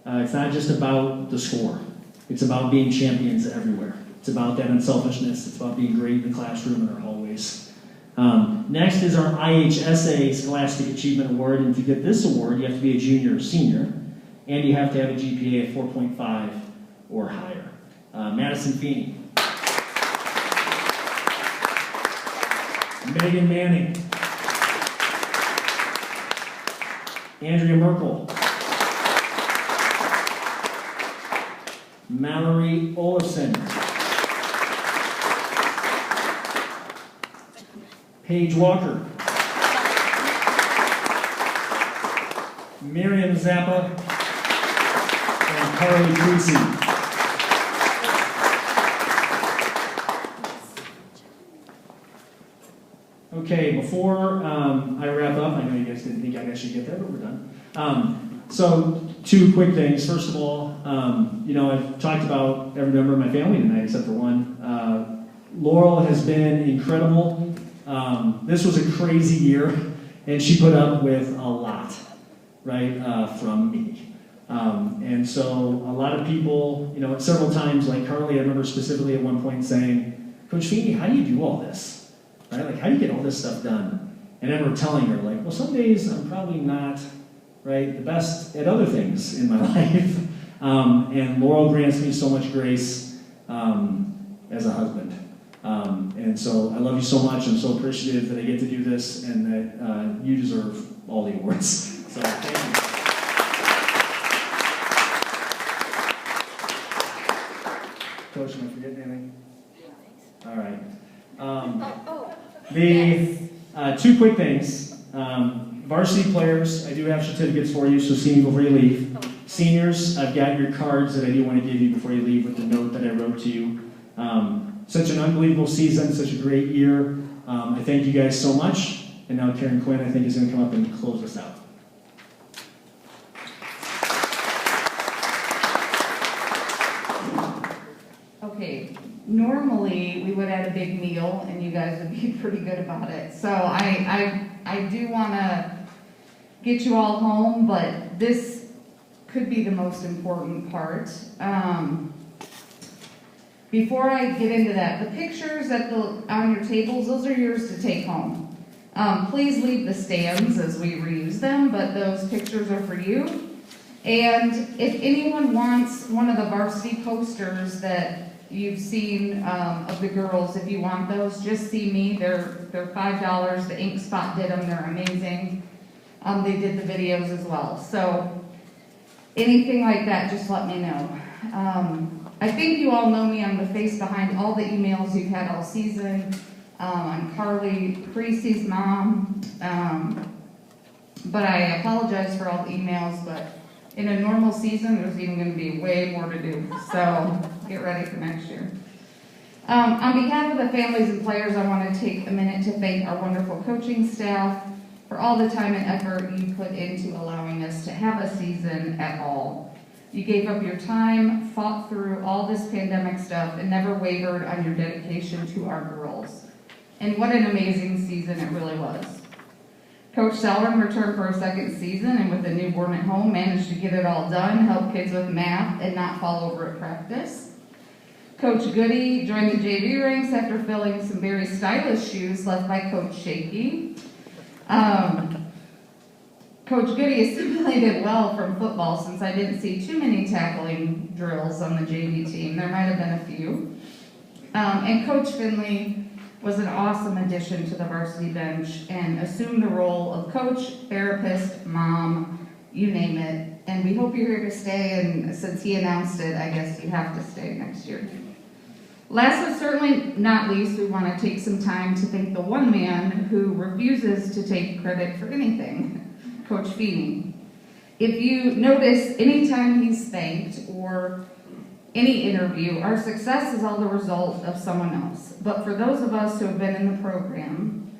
It's not just about the score. It's about being champions everywhere. It's about that unselfishness. It's about being great in the classroom and our hallways. Next is our IHSA Scholastic Achievement Award, and to get this award, you have to be a junior or senior, and you have to have a GPA of 4.5 or higher. Madison Feeney. Megan Manning. Andrea Merkel. Mallory Olafson. Paige Walker. Miriam Zappa. And Carly Creasy. Okay, before I wrap up, I know you guys didn't think I should get there, but we're done. So, two quick things. First of all, I've talked about every member of my family tonight except for one. Laurel has been incredible. This was a crazy year, and she put up with a lot, right, from me. And so a lot of people, several times, like Carly, I remember specifically at one point saying, Coach Feeney, how do you do all this? Right? Like, how do you get all this stuff done? And I remember telling her, like, well, some days I'm probably not, right, the best at other things in my life. And Laurel grants me so much grace as a husband. And so I love you so much. I'm so appreciative that I get to do this and that you deserve all the awards. So thank you. Coach, am I forgetting anything? All right. Two quick things. Varsity players, I do have certificates for you, so see me before you leave. Seniors, I've got your cards that I do want to give you before you leave with the note that I wrote to you. Such an unbelievable season, such a great year. I thank you guys so much. And now Karen Quinn, I think, is going to come up and close us out. Okay, normally we would add a big meal and you guys would be pretty good about it. So I do want to get you all home, but this could be the most important part. Before I get into that, the pictures on your tables, those are yours to take home. Please leave the stands as we reuse them, but those pictures are for you. And if anyone wants one of the varsity posters that you've seen of the girls, if you want those, just see me. They're $5. The Ink Spot did them. They're amazing. They did the videos as well. So anything like that, just let me know. I think you all know me. I'm the face behind all the emails you've had all season. I'm Carly Creasy's mom. But I apologize for all the emails, but in a normal season, there's even going to be way more to do. So get ready for next year. On behalf of the families and players, I want to take a minute to thank our wonderful coaching staff for all the time and effort you put into allowing us to have a season at all. You gave up your time, fought through all this pandemic stuff, and never wavered on your dedication to our girls. And what an amazing season it really was. Coach Selwyn returned for a second season, and with a newborn at home, managed to get it all done, help kids with math, and not fall over at practice. Coach Goody joined the JV ranks after filling some very stylish shoes left by Coach Shaky. Coach Goody assimilated well from football since I didn't see too many tackling drills on the JV team. There might have been a few. And Coach Finley was an awesome addition to the varsity bench and assumed the role of coach, therapist, mom, you name it. And we hope you're here to stay, and since he announced it, I guess you have to stay next year. Last but certainly not least, we want to take some time to thank the one man who refuses to take credit for anything, Coach Feeney. If you notice, anytime he's thanked or any interview, our success is all the result of someone else. But for those of us who have been in the program,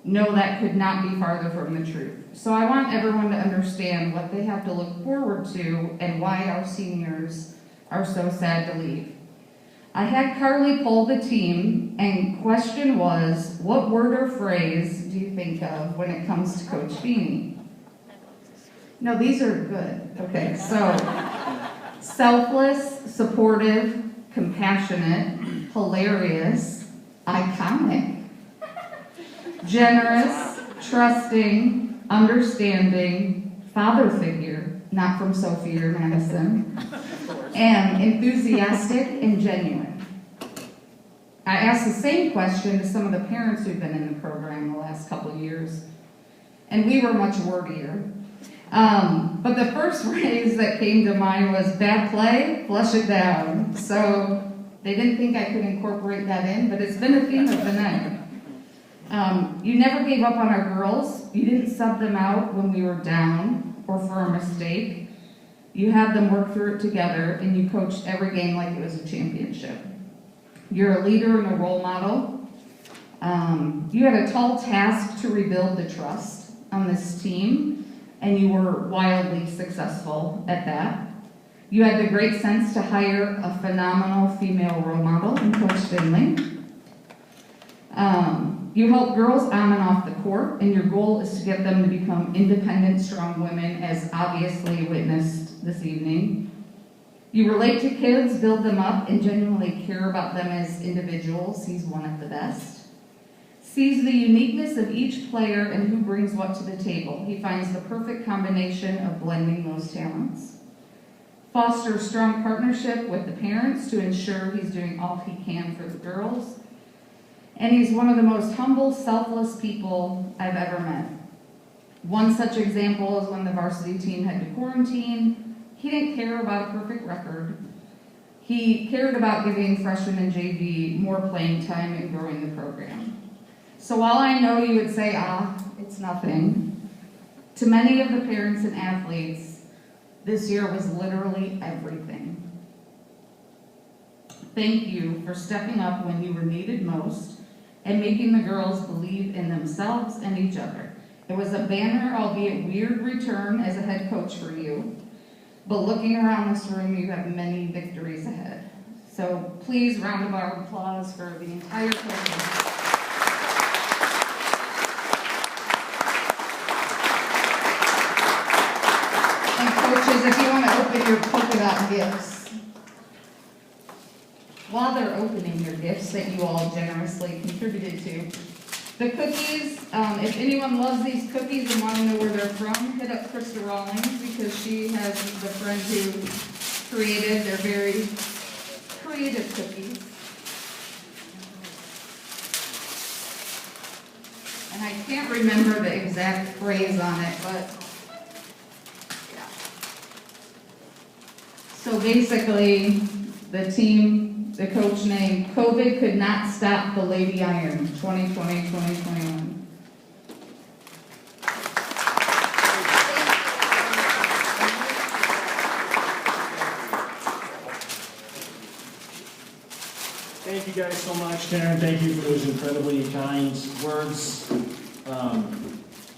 know that could not be farther from the truth. So I want everyone to understand what they have to look forward to and why our seniors are so sad to leave. I had Carly poll the team, and question was, what word or phrase do you think of when it comes to Coach Feeney? No, these are good. Okay, so selfless, supportive, compassionate, hilarious, iconic, generous, trusting, understanding, father figure, not from Sophie or Madison, and enthusiastic and genuine. I asked the same question to some of the parents who've been in the program the last couple of years, and we were much wordier. But the first phrase that came to mind was, bad play, flush it down. So they didn't think I could incorporate that in, but it's been a theme of the night. You never gave up on our girls. You didn't sub them out when we were down or for a mistake. You had them work through it together, and you coached every game like it was a championship. You're a leader and a role model. You had a tall task to rebuild the trust on this team, and you were wildly successful at that. You had the great sense to hire a phenomenal female role model in Coach Finley. You help girls on and off the court, and your goal is to get them to become independent, strong women, as obviously witnessed this evening. You relate to kids, build them up, and genuinely care about them as individuals. He's one of the best. Sees the uniqueness of each player and who brings what to the table. He finds the perfect combination of blending those talents. Fosters strong partnership with the parents to ensure he's doing all he can for the girls. And he's one of the most humble, selfless people I've ever met. One such example is when the varsity team had to quarantine. He didn't care about a perfect record. He cared about giving freshmen and JV more playing time and growing the program. So while I know you would say, it's nothing, to many of the parents and athletes, this year was literally everything. Thank you for stepping up when you were needed most and making the girls believe in themselves and each other. It was a banner, albeit weird, return as a head coach for you. But looking around this room, you have many victories ahead. So please, round of applause for the entire program. And coaches, if you want to open your polka dot gifts, while they're opening your gifts that you all generously contributed to, the cookies, if anyone loves these cookies and want to know where they're from, hit up Krista Rawlings because she has the friend who created their very creative cookies. And I can't remember the exact phrase on it, but yeah. So basically, the team, the coach named COVID could not stop the Lady Iron 2020-2021. Thank you guys so much, Karen. Thank you for those incredibly kind words.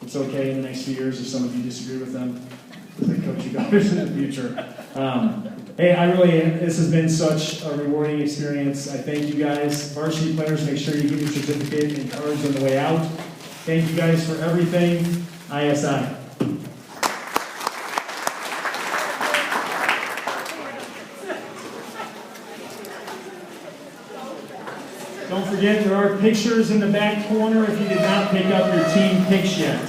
It's okay in the next few years if some of you disagree with them, as I coach you guys in the future. Hey, this has been such a rewarding experience. I thank you guys. Varsity players, make sure you get your certificate and cards on the way out. Thank you guys for everything. ISI. Don't forget, there are pictures in the back corner if you did not pick up your team pics yet.